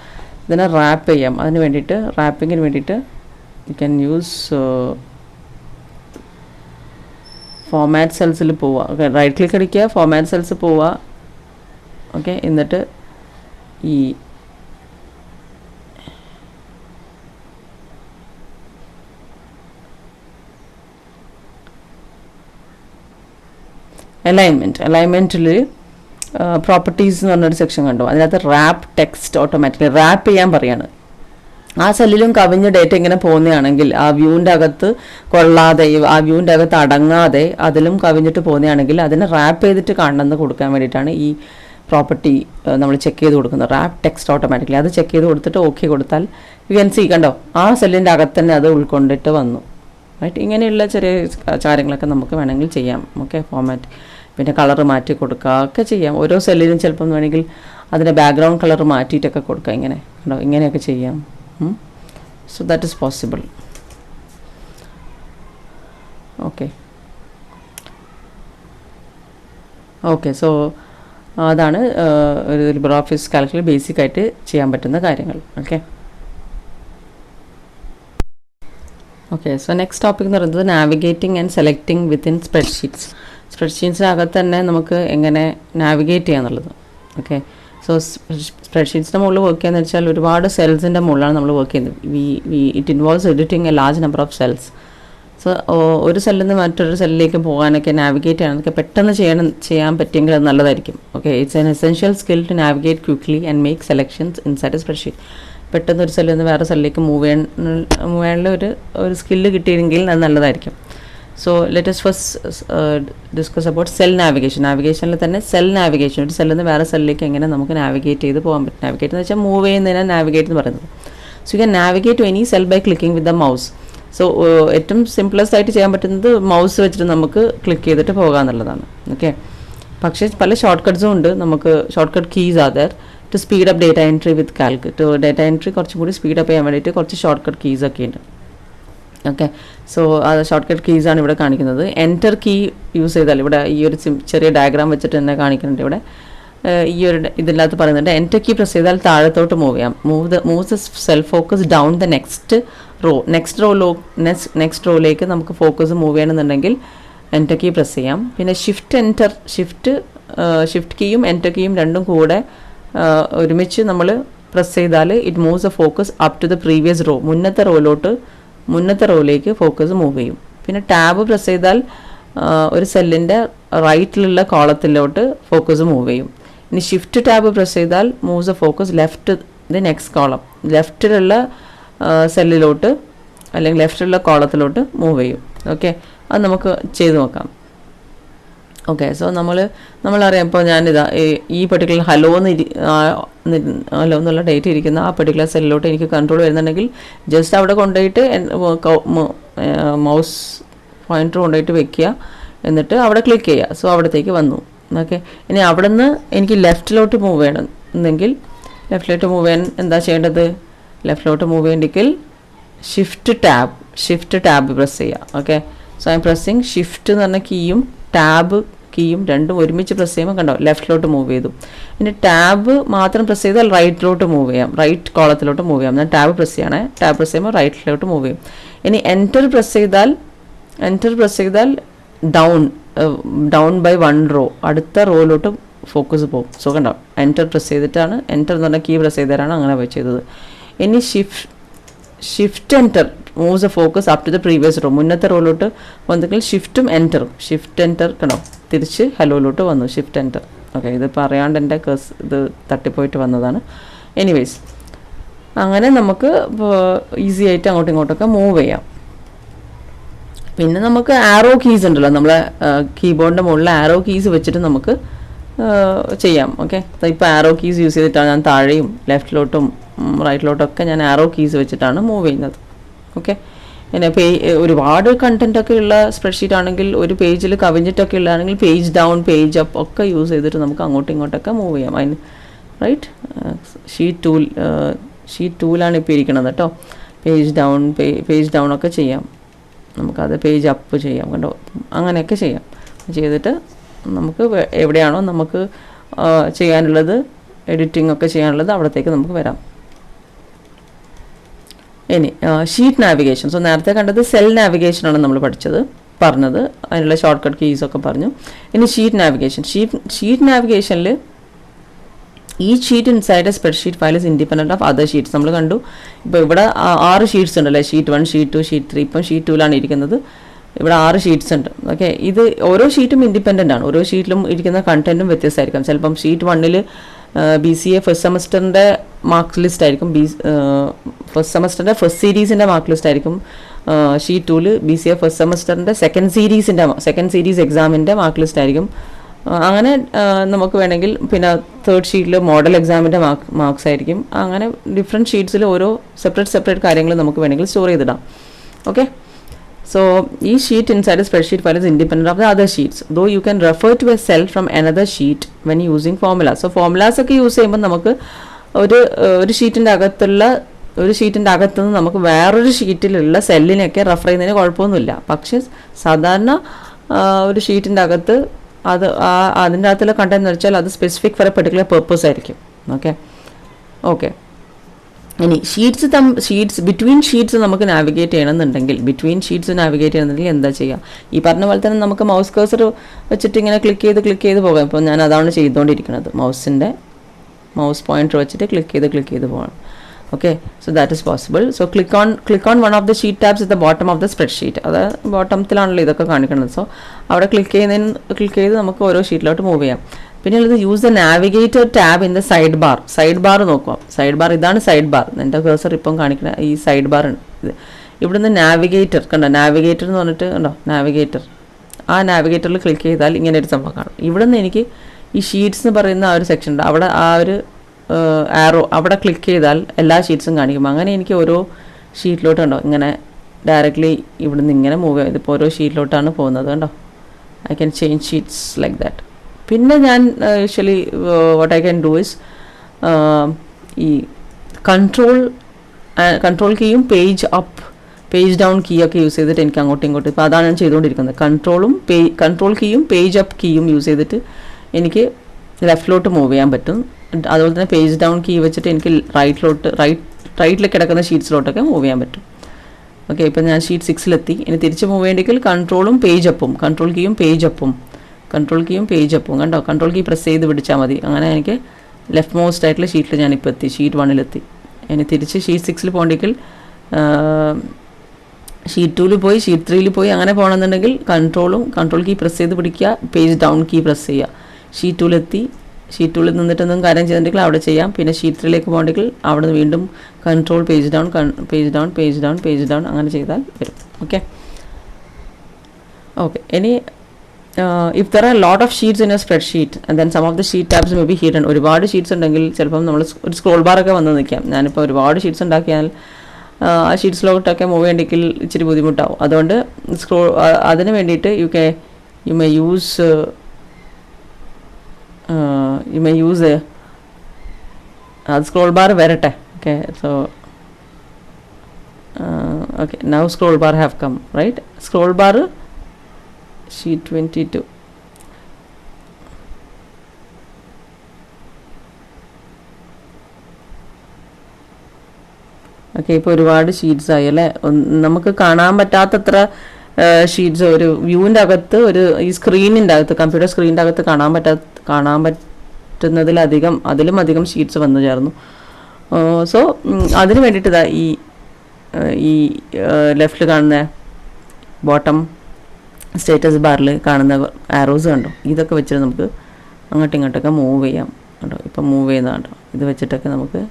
ഇതിനെ റാപ്പ് ചെയ്യാം. അതിന് വേണ്ടിയിട്ട് റാപ്പിങ്ങിന് വേണ്ടിയിട്ട് യു ക്യാൻ യൂസ് ഫോമാറ്റ് സെൽസിൽ പോവുക. ഓക്കെ, റൈറ്റ് ക്ലിക്ക് അടിക്കുക, ഫോമാറ്റ് സെൽസ് പോവുക. ഓക്കെ, എന്നിട്ട് ഈ അലൈൻമെൻറ്റിൽ പ്രോപ്പർട്ടീസ് എന്ന് പറഞ്ഞൊരു സെക്ഷൻ കണ്ടു. അതിനകത്ത് റാപ്പ് ടെക്സ്റ്റ് ഓട്ടോമാറ്റിക്കലി റാപ്പ് ചെയ്യാൻ പറയാണ്. ആ സെല്ലിലും കവിഞ്ഞ ഡേറ്റ ഇങ്ങനെ പോകുന്നതാണെങ്കിൽ, ആ വ്യൂവിൻ്റെ അകത്ത് കൊള്ളാതെ, ആ വ്യൂവിൻ്റെ അകത്ത് അടങ്ങാതെ അതിലും കവിഞ്ഞിട്ട് പോകുന്നതാണെങ്കിൽ അതിനെ റാപ്പ് ചെയ്തിട്ട് കാണണമെന്ന് കൊടുക്കാൻ വേണ്ടിയിട്ടാണ് ഈ പ്രോപ്പർട്ടി നമ്മൾ ചെക്ക് ചെയ്ത് കൊടുക്കുന്നത്. റാപ്പ് ടെക്സ്റ്റ് ഓട്ടോമാറ്റിക്കലി അത് ചെക്ക് ചെയ്ത് കൊടുത്തിട്ട് ഓക്കെ കൊടുത്താൽ യു ക്യാൻ സീ, കണ്ടോ, ആ സെല്ലിൻ്റെ അകത്ത് തന്നെ അത് ഉൾക്കൊണ്ടിട്ട് വന്നു. റൈറ്റ്, ഇങ്ങനെയുള്ള ചെറിയ കാര്യങ്ങളൊക്കെ നമുക്ക് വേണമെങ്കിൽ ചെയ്യാം. ഓക്കെ, ഫോമാറ്റ്, പിന്നെ കളർ മാറ്റി കൊടുക്കുക ഒക്കെ ചെയ്യാം. ഓരോ സെല്ലിലും ചിലപ്പം വേണമെങ്കിൽ അതിൻ്റെ ബാക്ക്ഗ്രൗണ്ട് കളർ മാറ്റിയിട്ടൊക്കെ കൊടുക്കുക. ഇങ്ങനെ കണ്ടോ, ഇങ്ങനെയൊക്കെ ചെയ്യാം. So that is possible. Okay okay so അതാണ് ഒരു ലിബ്രിയോഫീസ് കാൽക്കിൽ ബേസിക് ആയിട്ട് ചെയ്യാൻ പറ്റുന്ന കാര്യങ്ങൾ. Okay okay so next topic എന്ന് പറയുന്നത് navigating and selecting within spreadsheets. സ്പ്രെഡ്ഷീറ്റ്സിനകത്ത് തന്നെ നമുക്ക് എങ്ങനെ നാവിഗേറ്റ് ചെയ്യാന്നുള്ളത്. ഓക്കെ, സോ സ്പ്രെഡ്ഷീറ്റ്സിൻ്റെ മുകളിൽ വർക്ക് ചെയ്യാന്ന് വെച്ചാൽ ഒരുപാട് സെൽസിൻ്റെ മുകളിലാണ് നമ്മൾ വർക്ക് ചെയ്യുന്നത്. It involves editing A large number of cells. So ഒരു സെല്ലിൽ നിന്ന് മറ്റൊരു സെല്ലിലേക്ക് പോകാനൊക്കെ നാവിഗേറ്റ് ചെയ്യാനൊക്കെ പെട്ടെന്ന് ചെയ്യാൻ പറ്റിയെങ്കിൽ അത് നല്ലതായിരിക്കും. Okay, it's an essential skill to navigate quickly and make selections inside a spreadsheet. പെട്ടെന്ന് ഒരു സെല്ലിൽ നിന്ന് വേറെ സെല്ലിലേക്ക് മൂവ് ചെയ്യാനുള്ള ഒരു സ്കില്ല് കിട്ടിയെങ്കിൽ അത് നല്ലതായിരിക്കും. So let us first discuss about cell navigation. നാവിഗേഷനിൽ തന്നെ സെൽ നാവിഗേഷൻ, ഒരു സെല്ലിൽ നിന്ന് വേറെ സെല്ലിലേക്ക് എങ്ങനെ നമുക്ക് നാവിഗേറ്റ് ചെയ്ത് പോകാൻ പറ്റും. നാവിഗേറ്റ് എന്ന് വെച്ചാൽ മൂവ് ചെയ്യുന്നതിനാണ് നാവിഗേറ്റ് എന്ന് പറയുന്നത്. So you can navigate to any cell by clicking with the mouse. So ഏറ്റവും സിംപ്ലസ്റ്റ് ആയിട്ട് ചെയ്യാൻ പറ്റുന്നത് മൗസ് വെച്ചിട്ട് നമുക്ക് ക്ലിക്ക് ചെയ്തിട്ട് പോകാമെന്നുള്ളതാണ്. ഓക്കെ, പക്ഷേ പല ഷോർട്ട് കട്ട്സും ഉണ്ട്. നമുക്ക് shortcut keys are there to speed up data entry with Calc. To data entry കുറച്ചും കൂടി സ്പീഡ് അപ്പ് ചെയ്യാൻ വേണ്ടിയിട്ട് കുറച്ച് ഷോർട്ട് കട്ട് കീസ് ഒക്കെ ഉണ്ട്. ഓക്കെ, സോ അത് ഷോർട്ട് കട്ട് കീസാണ് ഇവിടെ കാണിക്കുന്നത്. എൻറ്റർ കീ യൂസ് ചെയ്താൽ, ഇവിടെ ഈ ഒരു ചെറിയ ഡയഗ്രാം വെച്ചിട്ട് തന്നെ കാണിക്കുന്നുണ്ട്. ഇവിടെ ഈ ഒരു ഇതിനകത്ത് പറയുന്നുണ്ട് എൻറ്റർ കീ പ്രസ് ചെയ്താൽ താഴത്തോട്ട് മൂവ് ചെയ്യാം. Move the cell focus down the next റോയിലേക്ക് നമുക്ക് ഫോക്കസ് മൂവ് ചെയ്യണമെന്നുണ്ടെങ്കിൽ എൻറ്റർ കീ പ്രസ് ചെയ്യാം. പിന്നെ ഷിഫ്റ്റ് കീയും എൻറ്റർ കീയും രണ്ടും കൂടെ ഒരുമിച്ച് നമ്മൾ പ്രസ് ചെയ്താൽ it moves the focus up to the previous row. മുന്നത്തെ റോയിലേക്ക് ഫോക്കസ് മൂവ് ചെയ്യും. പിന്നെ ടാബ് പ്രസ് ചെയ്താൽ ഒരു സെല്ലിൻ്റെ റൈറ്റിലുള്ള കോളത്തിലോട്ട് ഫോക്കസ് മൂവ് ചെയ്യും. ഇനി ഷിഫ്റ്റ് ടാബ് പ്രസ് ചെയ്താൽ moves the focus left the next column. ലെഫ്റ്റിലുള്ള സെല്ലിലോട്ട് അല്ലെങ്കിൽ ലെഫ്റ്റിലുള്ള കോളത്തിലോട്ട് മൂവ് ചെയ്യും. ഓക്കെ, അത് നമുക്ക് ചെയ്ത് നോക്കാം. ഓക്കെ, സോ നമ്മളറിയാം. ഇപ്പോൾ ഞാനിതാ ഈ പെർട്ടിക്കുലർ ഹലോ എന്നുള്ള ഡേറ്റ് ഇരിക്കുന്ന ആ പെർട്ടിക്കുലർ സെല്ലിലോട്ട് എനിക്ക് കൺട്രോൾ വരുന്നുണ്ടെങ്കിൽ ജസ്റ്റ് അവിടെ കൊണ്ടുപോയിട്ട് മൗസ് പോയിൻ്റർ കൊണ്ടുപോയിട്ട് വെക്കുക, എന്നിട്ട് അവിടെ ക്ലിക്ക് ചെയ്യുക. സോ അവിടത്തേക്ക് വന്നു. ഓക്കെ, ഇനി അവിടെ നിന്ന് എനിക്ക് ലെഫ്റ്റിലോട്ട് മൂവ് ചെയ്യണം എന്നെങ്കിൽ ലെഫ്റ്റിലോട്ട് മൂവ് ചെയ്യാൻ എന്താ ചെയ്യേണ്ടത്? ലെഫ്റ്റിലോട്ട് മൂവ് ചെയ്യണമെങ്കിൽ ഷിഫ്റ്റ് ടാബ് പ്രസ് ചെയ്യുക. Okay, so I M pressing shift എന്ന് പറഞ്ഞ കീയും ടാബ് കീയും രണ്ടും ഒരുമിച്ച് പ്രസ് ചെയ്യുമ്പോൾ കണ്ടോ ലെഫ്റ്റിലോട്ട് മൂവ് ചെയ്തു. ഇനി ടാബ് മാത്രം പ്രസ് ചെയ്താൽ റൈറ്റിലോട്ട് മൂവ് ചെയ്യാം, റൈറ്റ് കോളത്തിലോട്ട് മൂവ് ചെയ്യാം. ഞാൻ ടാബ് പ്രസ് ചെയ്യണേ, ടാബ് പ്രസ് ചെയ്യുമ്പോൾ റൈറ്റിലോട്ട് മൂവ് ചെയ്യും. ഇനി എൻറ്റർ പ്രസ് ചെയ്താൽ ഡൗൺ ബൈ 1 റോ, അടുത്ത റോയിലോട്ട് ഫോക്കസ് പോകും. സോ കണ്ടോ എൻറ്റർ പ്രസ് ചെയ്തിട്ടാണ്, എൻറ്റർ എന്ന് പറഞ്ഞാൽ കീ പ്രസ് ചെയ്തിട്ടാണ് അങ്ങനെ ചെയ്തത്. ഇനി shift enter moves the focus up to the previous row. മുന്നത്തെ റോയിലോട്ട് വന്നെങ്കിൽ ഷിഫ്റ്റ് എൻറ്റർ കണ്ടോ തിരിച്ച് ഹലോയിലോട്ട് വന്നു. Shift enter. ഓക്കെ, ഇത് പറയാണ്ട് എൻ്റെ ഇത് തട്ടിപ്പോയിട്ട് വന്നതാണ്. എനിവേയ്സ്, അങ്ങനെ നമുക്ക് ഈസി ആയിട്ട് അങ്ങോട്ടും ഇങ്ങോട്ടൊക്കെ മൂവ് ചെയ്യാം. പിന്നെ നമുക്ക് ആരോ കീസ് ഉണ്ടല്ലോ, നമ്മളെ കീബോർഡിൻ്റെ മുകളിൽ ആരോ കീസ് വെച്ചിട്ട് നമുക്ക് ചെയ്യാം. ഓക്കെ, ഇപ്പോൾ ആരോ കീസ് യൂസ് ചെയ്തിട്ടാണ് ഞാൻ താഴെയും ലെഫ്റ്റിലോട്ടും റൈറ്റിലോട്ടും ഒക്കെ ഞാൻ ആരോ കീസ് വെച്ചിട്ടാണ് മൂവ് ചെയ്യുന്നത്. ഓക്കെ, പിന്നെ ഒരുപാട് കണ്ടൻറ്റൊക്കെ ഉള്ള സ്പ്രെഡ്ഷീറ്റ് ആണെങ്കിൽ ഒരു പേജിൽ കവിഞ്ഞിട്ടൊക്കെ ഉള്ളതാണെങ്കിൽ പേജ് ഡൗൺ പേജ് അപ്പ് ഒക്കെ യൂസ് ചെയ്തിട്ട് നമുക്ക് അങ്ങോട്ടും ഇങ്ങോട്ടൊക്കെ മൂവ് ചെയ്യാം. അതിന് റൈറ്റ് ഷീറ്റ് ടൂലാണ് ഇപ്പോൾ ഇരിക്കണത് കേട്ടോ. പേജ് ഡൗൺ ഒക്കെ ചെയ്യാം നമുക്കത്, പേജ് അപ്പ് ചെയ്യാം കണ്ടോ, അങ്ങനെയൊക്കെ ചെയ്യാം. ചെയ്തിട്ട് നമുക്ക് എവിടെയാണോ നമുക്ക് ചെയ്യാനുള്ളത്, എഡിറ്റിംഗ് ഒക്കെ ചെയ്യാനുള്ളത് അവിടത്തേക്ക് നമുക്ക് വരാം. ഇനി ഷീറ്റ് നാവിഗേഷൻ. സോ നേരത്തെ കണ്ടത് സെൽ നാവിഗേഷനാണ് നമ്മൾ പറഞ്ഞത്, അതിനുള്ള ഷോർട്ട് കട്ട് കീസൊക്കെ പറഞ്ഞു. ഇനി ഷീറ്റ് നാവിഗേഷൻ. ഷീറ്റ് നാവിഗേഷനിൽ each sheet inside a spreadsheet file is independent of other sheets. നമ്മൾ കണ്ടു ഇപ്പോൾ ഇവിടെ 6 ഷീറ്റ്സ് ഉണ്ടല്ലേ, ഷീറ്റ് 1 ഷീറ്റ് 2 ഷീറ്റ് 3. ഇപ്പം ഷീറ്റ് 2ലാണ് ഇരിക്കുന്നത്. ഇവിടെ 6 ഷീറ്റ്സ് ഉണ്ട്. ഓക്കെ, ഇത് ഓരോ ഷീറ്റും ഇൻഡിപെൻഡൻ്റ് ആണ്. ഓരോ ഷീറ്റിലും ഇരിക്കുന്ന കണ്ടൻറ്റും വ്യത്യസ്തമായിരിക്കും. ചിലപ്പം ഷീറ്റ് 1ൽ BCA ഫസ്റ്റ് സെമസ്റ്ററിൻ്റെ മാർക്ക് ലിസ്റ്റ് ആയിരിക്കും, ഫസ്റ്റ് സെമസ്റ്ററിൻ്റെ ഫസ്റ്റ് സീരീസിൻ്റെ മാർക്ക് ലിസ്റ്റ് ആയിരിക്കും. ഷീറ്റ് 2ൽ BCA ഫസ്റ്റ് സെമസ്റ്ററിൻ്റെ സെക്കൻഡ് സീരീസ് എക്സാമിൻ്റെ മാർക്ക് ലിസ്റ്റ് ആയിരിക്കും. അങ്ങനെ നമുക്ക് വേണമെങ്കിൽ പിന്നെ തേർഡ് ഷീറ്റിൽ മോഡൽ എക്സാമിൻ്റെ മാർക്സ് ആയിരിക്കും. അങ്ങനെ ഡിഫറെൻറ്റ് ഷീറ്റ്സിൽ ഓരോ സെപ്പറേറ്റ് കാര്യങ്ങൾ നമുക്ക് വേണമെങ്കിൽ സ്റ്റോർ ചെയ്തിടാം. Okay, so each sheet inside a spreadsheet file is independent of the other sheets, though you can refer to a cell from another sheet when using formulas. So formulas ഒക്കെ use ചെയ്യുമ്പോൾ നമുക്ക് ഒരു ഷീറ്റിൻ്റെ അകത്തുനിന്ന് നമുക്ക് വേറൊരു ഷീറ്റിലുള്ള സെല്ലിനെയൊക്കെ refer ചെയ്യുന്നതിന് കുഴപ്പമൊന്നുമില്ല. പക്ഷേ സാധാരണ ഒരു ഷീറ്റിൻ്റെ അകത്ത് അതിൻ്റെ അകത്തുള്ള കണ്ടന്റ് എന്ന് വെച്ചാൽ അത് specific four A particular purpose ആയിരിക്കും. ഓക്കെ ഇനി ബിറ്റ്വീൻ ഷീറ്റ്സ് നമുക്ക് നാവിഗേറ്റ് ചെയ്യണമെന്നുണ്ടെങ്കിൽ എന്താ ചെയ്യുക? ഈ പറഞ്ഞ പോലെ തന്നെ നമുക്ക് മൗസ് കഴ്സർ വെച്ചിട്ട് ഇങ്ങനെ ക്ലിക്ക് ചെയ്ത് പോകാം. ഇപ്പോൾ ഞാൻ അതാണ് ചെയ്തുകൊണ്ടിരിക്കുന്നത്. മൗസ് പോയിന്റർ വെച്ചിട്ട് ക്ലിക്ക് ചെയ്ത് പോകണം. Okay, so that is possible. So click on one of the sheet tabs at the bottom of the spreadsheet. അത് ബോട്ടത്തിലാണല്ലോ ഇതൊക്കെ കാണിക്കുന്നത്. സോ അവിടെ ക്ലിക്ക് ചെയ്ത് നമുക്ക് ഓരോ ഷീറ്റിലോട്ട് മൂവ് ചെയ്യാം. പിന്നെ ഉള്ളത് use the navigator tab in the side bar നോക്കുക. ഇതാണ് സൈഡ് ബാർ. എൻ്റെ കഴ്സർ ഇപ്പം കാണിക്കുന്ന ഈ സൈഡ് ബാർ ആണ് ഇത്. ഇവിടുന്ന് നാവിഗേറ്റർ നാവിഗേറ്റർ എന്ന് പറഞ്ഞിട്ട് കണ്ടോ, ആ നാവിഗേറ്ററിൽ ക്ലിക്ക് ചെയ്താൽ ഇങ്ങനെ ഒരു സംഭവം കാണും. ഇവിടുന്ന് എനിക്ക് ഈ ഷീറ്റ്സ് എന്ന് പറയുന്ന ആ ഒരു സെക്ഷൻ ഉണ്ട്, അവിടെ ആ ഒരു ആരോ അവിടെ ക്ലിക്ക് ചെയ്താൽ എല്ലാ ഷീറ്റ്സും കാണിക്കും. അങ്ങനെ എനിക്ക് ഓരോ ഷീറ്റിലോട്ട് കണ്ടോ ഇങ്ങനെ ഡയറക്റ്റ്ലി ഇവിടുന്ന് ഇങ്ങനെ മൂവ് ചെയ്ത് ഇപ്പോൾ ഓരോ ഷീറ്റിലോട്ടാണ് പോകുന്നത് കണ്ടോ. I can change sheets like that. പിന്നെ ഞാൻ usually what I can do is ഈ കൺട്രോൾ കീയും പേജ് ഡൗൺ കീ ഒക്കെ യൂസ് ചെയ്തിട്ട് എനിക്ക് അങ്ങോട്ടും ഇങ്ങോട്ടും ഇപ്പോൾ അതാണ് ഞാൻ ചെയ്തുകൊണ്ടിരിക്കുന്നത്. കൺട്രോൾ കീയും പേജ് അപ്പ് കീയും യൂസ് ചെയ്തിട്ട് എനിക്ക് ലെഫ്റ്റിലോട്ട് മൂവ് ചെയ്യാൻ പറ്റും. അതുപോലെ തന്നെ പേജ് ഡൗൺ കീ വെച്ചിട്ട് എനിക്ക് റൈറ്റിൽ കിടക്കുന്ന ഷീറ്റ്സിലോട്ടൊക്കെ മൂവ് ചെയ്യാൻ പറ്റും. ഓക്കെ, ഇപ്പം ഞാൻ ഷീറ്റ് 6 ഇനി തിരിച്ച് മൂവ് ചെയ്യണമെങ്കിൽ കൺട്രോൾ കീയും പേജ് അപ്പും കണ്ടോ. കൺട്രോൾ കീ പ്രസ് ചെയ്ത് പിടിച്ചാൽ മതി. അങ്ങനെ എനിക്ക് ലെഫ്റ്റ് മോസ്റ്റ് ആയിട്ടുള്ള ഷീറ്റിൽ ഞാനിപ്പോൾ ഷീറ്റ് 1 ഇനി തിരിച്ച് ഷീറ്റ് 6 പോകണമെങ്കിൽ ഷീറ്റ് 2 പോയി ഷീറ്റ് 3 പോയി അങ്ങനെ പോകണമെന്നുണ്ടെങ്കിൽ കൺട്രോൾ കീ പ്രസ് ചെയ്ത് പിടിക്കുക, പേജ് ഡൗൺ കീ പ്രസ് ചെയ്യുക. ഷീറ്റ് 2 നിന്നിട്ടൊന്നും കാര്യം ചെയ്തിട്ടുണ്ടെങ്കിൽ അവിടെ ചെയ്യാം. പിന്നെ ഷീറ്റ് 3 പോകണമെങ്കിൽ അവിടെ നിന്ന് വീണ്ടും കൺട്രോൾ പേജ് ഡൗൺ അങ്ങനെ ചെയ്താൽ വരും. ഓക്കെ, ഇനി if there are a lot of sheets in a spreadsheet and then some of the sheet tabs may be hidden. ഒരുപാട് ഷീറ്റ്സ് ഉണ്ടെങ്കിൽ ചിലപ്പം നമ്മൾ ഒരു സ്ക്രോൾ ബാറൊക്കെ വന്ന് നിൽക്കാം. ഞാനിപ്പോൾ ഒരുപാട് ഷീറ്റ്സ് ഉണ്ടാക്കിയാൽ ആ ഷീറ്റ്സിലോട്ടൊക്കെ മൂവ് ചെയ്യണമെങ്കിൽ ഇച്ചിരി ബുദ്ധിമുട്ടാവും. അതുകൊണ്ട് അതിന് വേണ്ടിയിട്ട് you may use അത് സ്ക്രോൾ ബാർ വരട്ടെ. Okay, so okay now scroll bar have come right. Scroll bar sheet 22. Okay, ഇപ്പോൾ ഒരുപാട് ഷീറ്റ്സ് ആയി അല്ലേ. നമുക്ക് കാണാൻ പറ്റാത്തത്ര ഷീറ്റ്സ് ഒരു വ്യൂവിൻ്റെ അകത്ത് ഈ സ്ക്രീനിൻ്റെ അകത്ത് കമ്പ്യൂട്ടർ സ്ക്രീനിൻ്റെ അകത്ത് കാണാൻ പറ്റുന്നതിലും അധികം ഷീറ്റ്സ് വന്നു ചേർന്നു. സോ അതിന് വേണ്ടിയിട്ട് ഈ ലെഫ്റ്റിൽ കാണുന്ന ബോട്ടം സ്റ്റേറ്റസ് ബാറിൽ കാണുന്ന ആരോസ് കണ്ടോ, ഇതൊക്കെ വെച്ചിട്ട് നമുക്ക് അങ്ങോട്ടും ഇങ്ങോട്ടൊക്കെ മൂവ് ചെയ്യാം കേട്ടോ. ഇപ്പം മൂവ് ചെയ്യുന്ന കണ്ടോ, ഇത് വെച്ചിട്ടൊക്കെ നമുക്ക്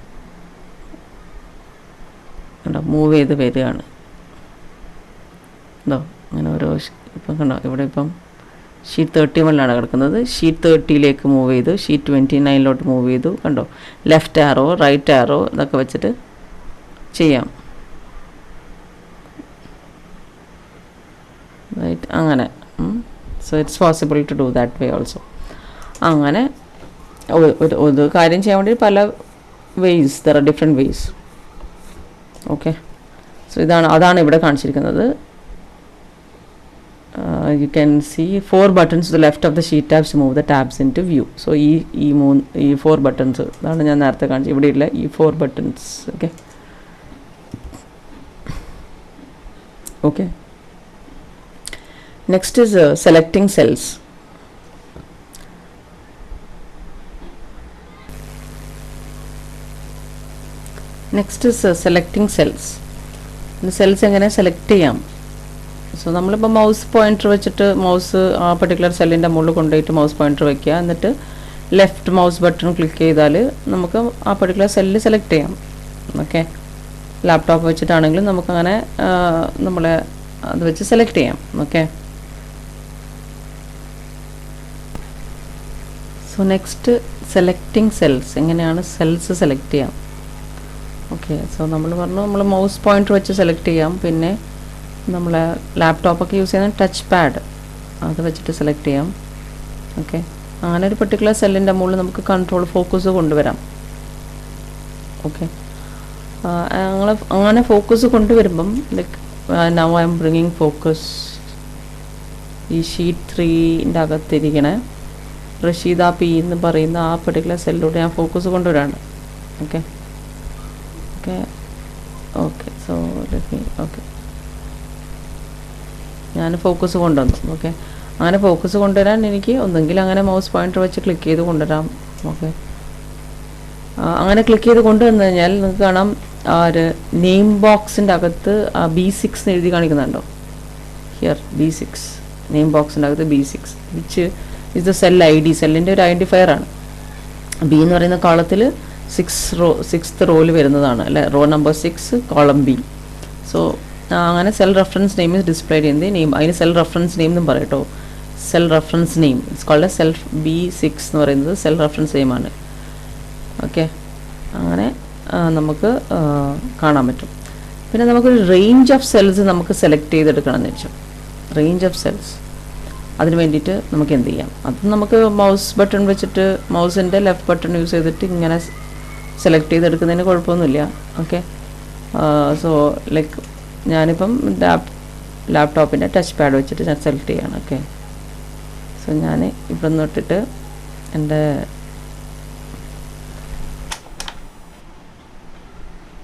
കണ്ടോ മൂവ് ചെയ്ത് വരികയാണ് കേട്ടോ. അങ്ങനെ ഓരോ ഇപ്പം കണ്ടോ, ഇവിടെ ഇപ്പം ഷീറ്റ് 31 കിടക്കുന്നത്. ഷീറ്റ് 30 മൂവ് ചെയ്തു, ഷീറ്റ് 29 മൂവ് ചെയ്തു കണ്ടോ. ലെഫ്റ്റ് ആരോ റൈറ്റ് ആരോ ഇതൊക്കെ വെച്ചിട്ട് ചെയ്യാം. റൈറ്റ്, അങ്ങനെ. So it's possible to do that way also. അങ്ങനെ ഒരു കാര്യം ചെയ്യാൻ വേണ്ടി പല ways, there are different ways. Okay, so അതാണ് ഇവിടെ കാണിച്ചിരിക്കുന്നത്. You can see 4 buttons to the left of the sheet tabs to move the tabs into view. So ഈ 4 buttons അതാണ് ഞാൻ നേരത്തെ കാണിച്ചത്. ഇവിടെ ഇല്ല ഈ 4 buttons. Okay. Next is selecting cells. Next is selecting cells. Cells എങ്ങനെ സെലക്ട് ചെയ്യാം? സോ നമ്മളിപ്പോൾ മൗസ് പോയിൻ്റർ വെച്ചിട്ട് മൗസ് ആ പർട്ടിക്കുലർ സെല്ലിൻ്റെ മുകളിൽ കൊണ്ടുപോയിട്ട് മൗസ് പോയിൻ്റർ വയ്ക്കുക, എന്നിട്ട് ലെഫ്റ്റ് മൗസ് ബട്ടൺ ക്ലിക്ക് ചെയ്താൽ നമുക്ക് ആ പർട്ടിക്കുലർ സെല്ല് സെലക്ട് ചെയ്യാം. ഓക്കെ, ലാപ്ടോപ്പ് വെച്ചിട്ടാണെങ്കിലും നമുക്കങ്ങനെ നമ്മളെ അത് വെച്ച് സെലക്ട് ചെയ്യാം. Okay, so next selecting cells. എങ്ങനെയാണ് സെൽസ് സെലക്ട് ചെയ്യാം? ഓക്കെ, സോ നമ്മൾ പറഞ്ഞു നമ്മൾ മൗസ് പോയിൻ്റർ വെച്ച് സെലക്ട് ചെയ്യാം. പിന്നെ നമ്മൾ ലാപ്ടോപ്പൊക്കെ യൂസ് ചെയ്യുന്ന ടച്ച് പാഡ് അത് വെച്ചിട്ട് സെലക്ട് ചെയ്യാം. ഓക്കെ, അങ്ങനെ ഒരു പെർട്ടിക്കുലർ സെല്ലിൻ്റെ മുകളിൽ നമുക്ക് കൺട്രോൾ ഫോക്കസ് കൊണ്ടുവരാം. ഓക്കെ, അങ്ങനെ ഫോക്കസ് കൊണ്ടുവരുമ്പം like now I'm bringing focus ഈ ഷീറ്റ് 3ൻ്റെ അകത്തിരിക്കണേ റഷീദ പി എന്ന് പറയുന്ന ആ പെർട്ടിക്കുലർ സെല്ലിലൂടെ ഞാൻ ഫോക്കസ് കൊണ്ടുവരാണ്. Okay okay okay so okay ഞാൻ ഫോക്കസ് കൊണ്ടുവന്നു. ഓക്കെ, അങ്ങനെ ഫോക്കസ് കൊണ്ടുവരാൻ എനിക്ക് ഒന്നെങ്കിൽ അങ്ങനെ മൗസ് പോയിൻ്റർ വെച്ച് ക്ലിക്ക് ചെയ്ത് കൊണ്ടുവരാം. ഓക്കെ, അങ്ങനെ ക്ലിക്ക് ചെയ്ത് കൊണ്ടുവന്നു കഴിഞ്ഞാൽ നിങ്ങൾക്ക് കാണാം ആ ഒരു നെയിം ബോക്സിൻ്റെ അകത്ത് B6 എഴുതി കാണിക്കുന്നുണ്ടോ? ഹിയർ B6 നെയിം ബോക്സിൻ്റെ അകത്ത് B6 which is the cell ID. സെല്ലിൻ്റെ ഒരു ഐഡൻറ്റിഫയർ ആണ്. ബി എന്ന് പറയുന്ന കോളത്തിൽ 6th റോയിൽ വരുന്നതാണ് അല്ലേ, row number 6 column B. So അങ്ങനെ cell reference name is displayed ചെയ്യുന്നത് നെയിം, അതിന് സെൽ റെഫറൻസ് നെയിം എന്നും പറയട്ടോ. Cell reference name it's called cell B6 എന്ന് പറയുന്നത് സെൽ റെഫറൻസ് നെയിമാണ്. ഓക്കെ, അങ്ങനെ നമുക്ക് കാണാൻ പറ്റും. പിന്നെ നമുക്കൊരു റേഞ്ച് ഓഫ് സെൽസ് നമുക്ക് സെലക്ട് ചെയ്തെടുക്കണം എന്ന് വെച്ചാൽ റേഞ്ച് ഓഫ് സെൽസ്. അതിന് വേണ്ടിയിട്ട് നമുക്ക് എന്ത് ചെയ്യാം? അത് നമുക്ക് മൗസ് ബട്ടൺ വെച്ചിട്ട് മൗസിൻ്റെ ലെഫ്റ്റ് ബട്ടൺ യൂസ് ചെയ്തിട്ട് ഇങ്ങനെ സെലക്ട് ചെയ്തെടുക്കുന്നതിന് കുഴപ്പമൊന്നുമില്ല. ഓക്കെ, സോ ലൈക്ക് ഞാനിപ്പം ലാപ്ടോപ്പിൻ്റെ ടച്ച് പാഡ് വെച്ചിട്ട് ഞാൻ സെലക്ട് ചെയ്യാണ്. ഓക്കെ, സോ ഞാൻ ഇവിടെ നിന്ന് ഇട്ടിട്ട് എൻ്റെ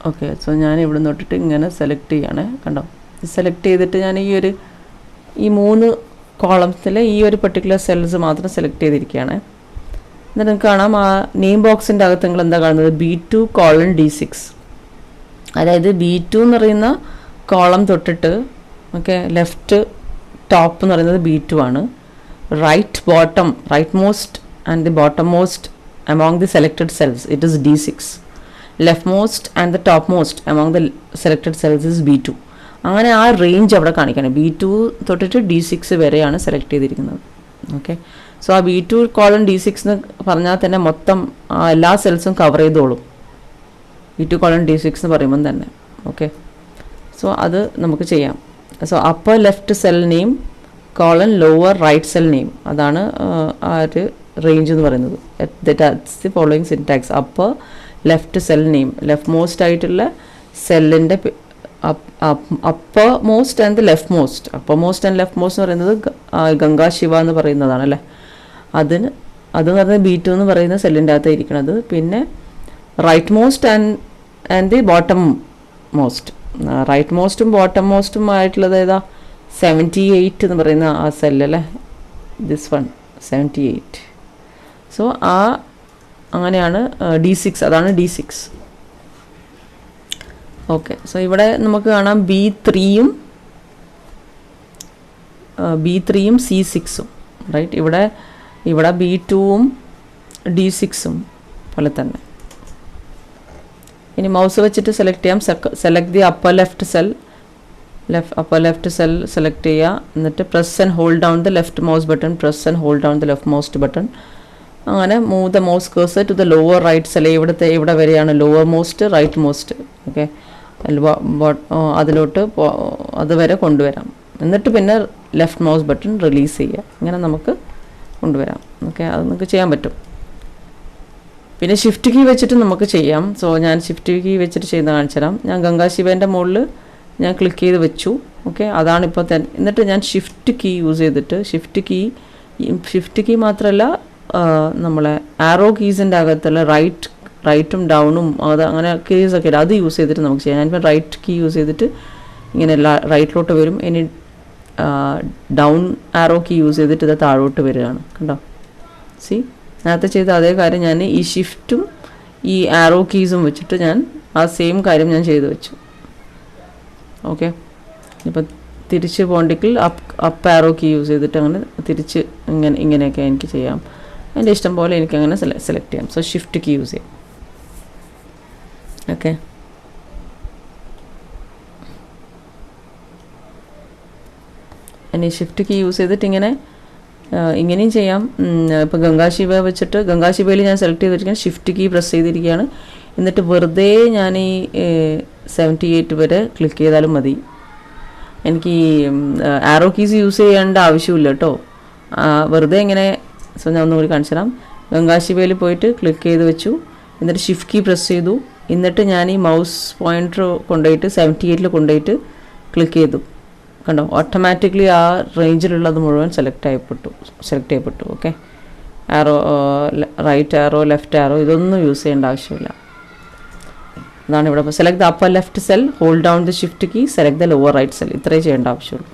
ഓക്കെ സോ ഞാൻ ഇവിടെ നിന്ന് ഇട്ടിട്ട് ഇങ്ങനെ സെലക്ട് ചെയ്യാണ്. കണ്ടോ, സെലക്ട് ചെയ്തിട്ട് ഞാൻ ഈ 3 കോളംസിലെ ഈ ഒരു പെർട്ടിക്കുലർ സെൽസ് മാത്രം സെലക്ട് ചെയ്തിരിക്കുകയാണ്. എന്നിട്ട് നിങ്ങൾക്ക് കാണാം ആ നെയിം ബോക്സിൻ്റെ അകത്ത് നിങ്ങൾ എന്താ കാണുന്നത്? B2:D6. അതായത് B2 എന്ന് പറയുന്ന കോളം തൊട്ടിട്ട് ഓക്കെ ലെഫ്റ്റ് ടോപ്പ് എന്ന് പറയുന്നത് B2 ആണ്. Right most and the bottom most among the selected cells it is D6. Leftmost and the topmost among the selected cells is B2. അങ്ങനെ ആ റേഞ്ച് അവിടെ കാണിക്കണം. B2 തൊട്ടിട്ട് D6 വരെയാണ് സെലക്ട് ചെയ്തിരിക്കുന്നത്. ഓക്കെ, സോ ആ B2:D6 എന്ന് പറഞ്ഞാൽ തന്നെ മൊത്തം എല്ലാ സെൽസും കവർ ചെയ്തോളും B2:D6 എന്ന് പറയുമ്പം തന്നെ. ഓക്കെ, സോ അത് നമുക്ക് ചെയ്യാം. So upper left cell name lower right cell name, അതാണ് ആ ഒരു റേഞ്ച് എന്ന് പറയുന്നത്. That's the following syntax. Upper left cell name, left most ആയിട്ടുള്ള സെല്ലിൻ്റെ upper most and left most. Upper most and left most എന്ന് പറയുന്നത് ഗംഗാ ശിവ എന്ന് പറയുന്നതാണ് അല്ലേ. അതെന്ന് പറയുന്നത് B2 എന്ന് പറയുന്ന സെല്ലിൻ്റെ അകത്ത് ഇരിക്കുന്നത്. പിന്നെ right most and the bottom most. Right മോസ്റ്റും ബോട്ടം മോസ്റ്റും ആയിട്ടുള്ളത് ഏതാ? 78 എന്ന് പറയുന്ന ആ സെല്ലല്ലേ, ദിസ് വൺ 78. സോ അങ്ങനെയാണ് D6, അതാണ് D6. ഓക്കെ, സോ ഇവിടെ നമുക്ക് കാണാം B3യും C6ഉം റൈറ്റ്. ഇവിടെ B2ഉം D6ഉം പോലെ തന്നെ. ഇനി മൗസ് വെച്ചിട്ട് സെലക്ട് ചെയ്യാം. Select the upper left cell select ചെയ്യുക. എന്നിട്ട് press and hold down the left mouse button, press and hold down the left mouse button. അങ്ങനെ move the mouse cursor to the lower right cell. ഇവിടെ വരെയാണ് lower most right most. Okay, അതിലോട്ട് അതുവരെ കൊണ്ടുവരാം. എന്നിട്ട് പിന്നെ ലെഫ്റ്റ് മൗസ് ബട്ടൺ റിലീസ് ചെയ്യുക. ഇങ്ങനെ നമുക്ക് കൊണ്ടുവരാം. ഓക്കെ, അത് നമുക്ക് ചെയ്യാൻ പറ്റും. പിന്നെ ഷിഫ്റ്റ് കീ വെച്ചിട്ട് നമുക്ക് ചെയ്യാം. സോ ഞാൻ ഷിഫ്റ്റ് കീ വെച്ചിട്ട് ചെയ്യുന്ന കാണിച്ചു തരാം. ഞാൻ ഗംഗാശിവേൻ്റെ മുകളിൽ ഞാൻ ക്ലിക്ക് ചെയ്ത് വെച്ചു. ഓക്കെ, അതാണിപ്പോൾ തന്നെ. എന്നിട്ട് ഞാൻ ഷിഫ്റ്റ് കീ യൂസ് ചെയ്തിട്ട് ഷിഫ്റ്റ് കീ മാത്രമല്ല, നമ്മളെ ആരോ കീസിൻ്റെ അകത്തുള്ള റൈറ്റും ഡൗണും അത് അങ്ങനെ കീസൊക്കെ ഇല്ല, അത് യൂസ് ചെയ്തിട്ട് നമുക്ക് ചെയ്യാം. ഞാനിപ്പോൾ റൈറ്റ് കീ യൂസ് ചെയ്തിട്ട് ഇങ്ങനെ റൈറ്റിലോട്ട് വരും. ഇനി ഡൗൺ ആരോ കീ യൂസ് ചെയ്തിട്ട് ഇത് താഴോട്ട് വരികയാണ്. കണ്ടോ? സി, നേരത്തെ ചെയ്ത അതേ കാര്യം ഞാൻ ഈ ഷിഫ്റ്റും ഈ ആരോ കീസും വെച്ചിട്ട് ഞാൻ ആ സെയിം കാര്യം ഞാൻ ചെയ്ത് വെച്ചു. ഓക്കെ, ഇപ്പം തിരിച്ച് പോകണ്ടെങ്കിൽ അപ്പ് ആരോ കീ യൂസ് ചെയ്തിട്ട് അങ്ങനെ തിരിച്ച് ഇങ്ങനെയൊക്കെ എനിക്ക് ചെയ്യാം. എൻ്റെ ഇഷ്ടം പോലെ എനിക്കങ്ങനെ സെലക്ട് ചെയ്യാം. സോ ഷിഫ്റ്റ് കീ യൂസ് ചെയ്യാം. ഓക്കെ, ഇനി ഷിഫ്റ്റ് കീ യൂസ് ചെയ്തിട്ട് ഇങ്ങനെയും ചെയ്യാം. ഇപ്പോൾ ഗംഗാശിവ വെച്ചിട്ട് ഗംഗാശിവയിൽ ഞാൻ സെലക്ട് ചെയ്തിരിക്കുകയാണ്, ഷിഫ്റ്റ് കീ പ്രസ് ചെയ്തിരിക്കുകയാണ്. എന്നിട്ട് വെറുതെ ഞാൻ ഈ 78 വരെ ക്ലിക്ക് ചെയ്താലും മതി. എനിക്ക് ആരോ കീസ് യൂസ് ചെയ്യേണ്ട ആവശ്യമില്ല കേട്ടോ. വെറുതെ ഇങ്ങനെ. സോ ഞാൻ ഒന്നുകൂടി കാണിച്ചു തരാം. ഗംഗാശിവയിൽ പോയിട്ട് ക്ലിക്ക് ചെയ്ത് വെച്ചു. എന്നിട്ട് ഷിഫ്റ്റ് കീ പ്രസ് ചെയ്തു. എന്നിട്ട് ഞാൻ ഈ മൗസ് പോയിൻ്റർ കൊണ്ടുപോയിട്ട് 78 കൊണ്ടുപോയിട്ട് ക്ലിക്ക് ചെയ്തു. കണ്ടോ? ഓട്ടോമാറ്റിക്കലി ആ റേഞ്ചിലുള്ളത് മുഴുവൻ സെലക്ട് ചെയ്യപ്പെട്ടു. Okay, arrow, right arrow, left arrow, ഇതൊന്നും യൂസ് ചെയ്യേണ്ട ആവശ്യമില്ല. അതാണ് ഇവിടെ. Select the upper left cell, hold down the shift key, select the lower right cell. ഇത്രയേ ചെയ്യേണ്ട ആവശ്യമുള്ളൂ.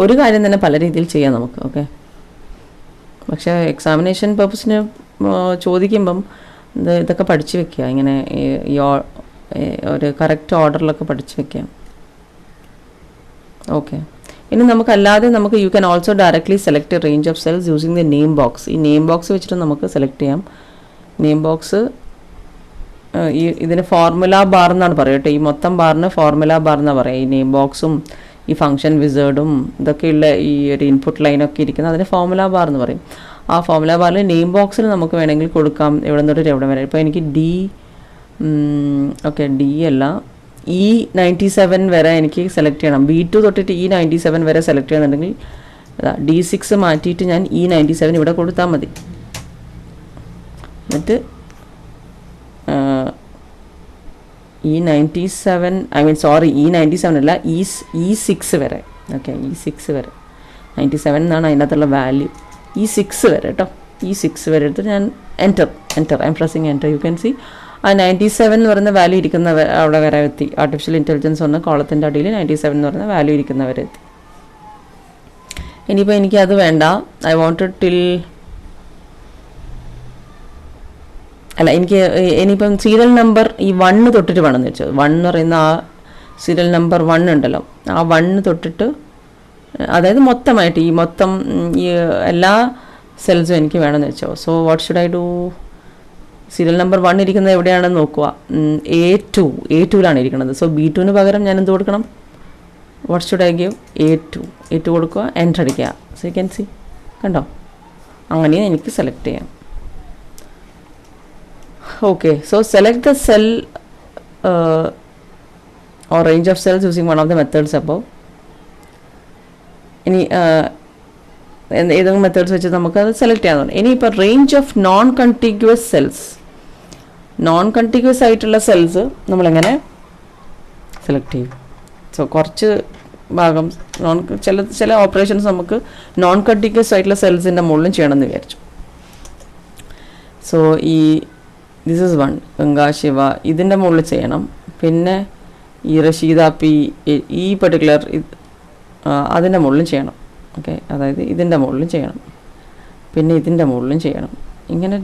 ഒരു കാര്യം തന്നെ പല രീതിയിൽ ചെയ്യാം നമുക്ക്. ഓക്കെ, പക്ഷേ എക്സാമിനേഷൻ പർപ്പസിന് ചോദിക്കുമ്പം ഇതൊക്കെ പഠിച്ചു വെക്കുക. ഇങ്ങനെ ഈ ഒരു കറക്റ്റ് ഓർഡറിലൊക്കെ പഠിച്ചു വെക്കാം. ഓക്കെ, ഇനി നമുക്കല്ലാതെ you can also directly select a range of cells using the name box. ഈ നെയിം ബോക്സ് വെച്ചിട്ട് നമുക്ക് സെലക്ട് ചെയ്യാം. നെയിം ബോക്സ് ഇതിന് ഫോർമുല ബാർ എന്നാണ് പറയുക കേട്ടോ. ഈ മൊത്തം ബാറിന് ഫോർമുല ബാർ എന്നാണ് പറയുക. ഈ നെയിം ബോക്സും ഈ ഫംഗ്ഷൻ വിസേർഡും ഇതൊക്കെയുള്ള ഈ ഒരു ഇൻപുട്ട് ലൈനൊക്കെ ഇരിക്കുന്നത് അതിന് ഫോർമുല ബാർ എന്ന് പറയും. ആ ഫോർമുല ബാറിൽ നെയിം ബോക്സിൽ നമുക്ക് വേണമെങ്കിൽ കൊടുക്കാം എവിടെ നിന്നൊരു എവിടെ വരെ. ഇപ്പോൾ എനിക്ക് ഡി അല്ല, E97 വരെ എനിക്ക് സെലക്ട് ചെയ്യണം. B2 തൊട്ടിട്ട് E97 വരെ സെലക്ട് ചെയ്യുന്നുണ്ടെങ്കിൽ D6 മാറ്റിയിട്ട് ഞാൻ E97 ഇവിടെ കൊടുത്താൽ മതി. എന്നിട്ട് E97 അല്ല, E6 വരെ. ഓക്കെ, E6 വരെ, 97 എന്നാണ് അതിനകത്തുള്ള വാല്യൂ. E6 വരെ കേട്ടോ. E6 വരെ എടുത്തിട്ട് ഞാൻ enter I M pressing enter. You can see ആ 97 എന്ന് പറയുന്ന വാല്യൂ ഇരിക്കുന്ന അവിടെ വരെ എത്തി. ആർട്ടിഫിഷ്യൽ ഇൻ്റലിജൻസ് എന്ന കോളത്തിൻ്റെ അടിയിൽ 97 എന്ന് പറയുന്ന വാല്യൂ ഇരിക്കുന്നവരെ എത്തി. ഇനിയിപ്പോൾ എനിക്കത് വേണ്ട. ഐ വോണ്ടഡ് ടിൽ അല്ല, എനിക്ക് ഇനിയിപ്പം സീരിയൽ നമ്പർ ഈ 1 തൊട്ടിട്ട് വേണമെന്ന് വെച്ചോ. 1 എന്ന് പറയുന്ന ആ സീരിയൽ നമ്പർ 1 ഉണ്ടല്ലോ, ആ 1 തൊട്ടിട്ട്, അതായത് മൊത്തമായിട്ട് ഈ മൊത്തം ഈ എല്ലാ സെൽസും എനിക്ക് വേണമെന്ന് വെച്ചോ. So what should I do? Serial number 1 ഇരിക്കുന്നത് എവിടെയാണെന്ന് നോക്കുക. A2ലാണ് ഇരിക്കുന്നത്. സോ B2ന് പകരം ഞാൻ എന്ത് കൊടുക്കണം? What should I give? A2 കൊടുക്കുക, എൻ്റർ അടിക്കുക. സോ യു ക്യാൻ സി, കണ്ടോ? അങ്ങനെ എനിക്ക് സെലക്ട് ചെയ്യാം. Okay, so select the cell or range of cells using one of the methods above. ഇനി ഏതെങ്കിലും മെത്തേഡ്സ് വെച്ച് നമുക്കത് സെലക്ട് ചെയ്യാൻ തോന്നും. ഇനിയിപ്പോൾ റേഞ്ച് ഓഫ് നോൺ കണ്ടിഗ്യുവസ് ആയിട്ടുള്ള സെൽസ് നമ്മളെങ്ങനെ സെലക്ട് ചെയ്യും? സോ കുറച്ച് ഭാഗം ചില ഓപ്പറേഷൻസ് നമുക്ക് നോൺ കണ്ടിഗ്യുവസ് ആയിട്ടുള്ള സെൽസിൻ്റെ മുകളിലും ചെയ്യണമെന്ന് വിചാരിച്ചു. സോ ദിസ് ഇസ് 1 ഗംഗാശിവ, ഇതിൻ്റെ മുകളിൽ ചെയ്യണം. പിന്നെ ഈ റഷീദ പി, ഈ പെർട്ടിക്കുലർ അതിൻ്റെ മുകളിലും ചെയ്യണം. ഓക്കെ, അതായത് ഇതിൻ്റെ മുകളിലും ചെയ്യണം, പിന്നെ ഇതിൻ്റെ മുകളിലും ചെയ്യണം. ഇങ്ങനെ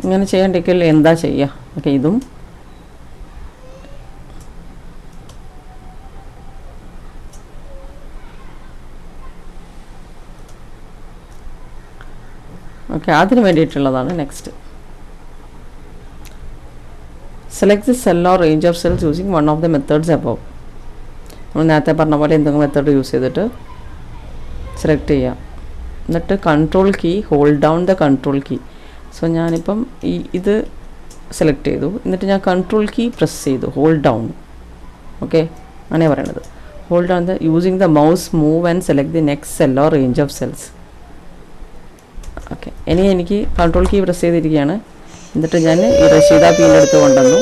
ഇങ്ങനെ ചെയ്യണ്ടെങ്കിൽ എന്താ ചെയ്യുക? ഓക്കെ, ഇതും ഓക്കെ, അതിന് വേണ്ടിയിട്ടുള്ളതാണ്. Next, select the cell or range of cells using one of the methods above. നമ്മൾ നേരത്തെ പറഞ്ഞ പോലെ എന്തെങ്കിലും മെത്തേഡ് യൂസ് ചെയ്തിട്ട് സെലക്ട് ചെയ്യാം. എന്നിട്ട് control key, hold down the control key. So ഞാനിപ്പം ഇത് സെലക്ട് ചെയ്തു. എന്നിട്ട് ഞാൻ കൺട്രോൾ കീ പ്രസ് ചെയ്തു, ഹോൾഡ് ഡൗൺ. ഓക്കെ, അങ്ങനെ പറയണത്. Hold on the using the mouse move and select the next cell or range of cells. Okay, ഇനി എനിക്ക് കൺട്രോൾ കീ പ്രസ് ചെയ്തിരിക്കുകയാണ്. എന്നിട്ട് ഞാൻ ഈ റഷീദ പീൻ്റെ അടുത്ത് കൊണ്ടുവന്നു.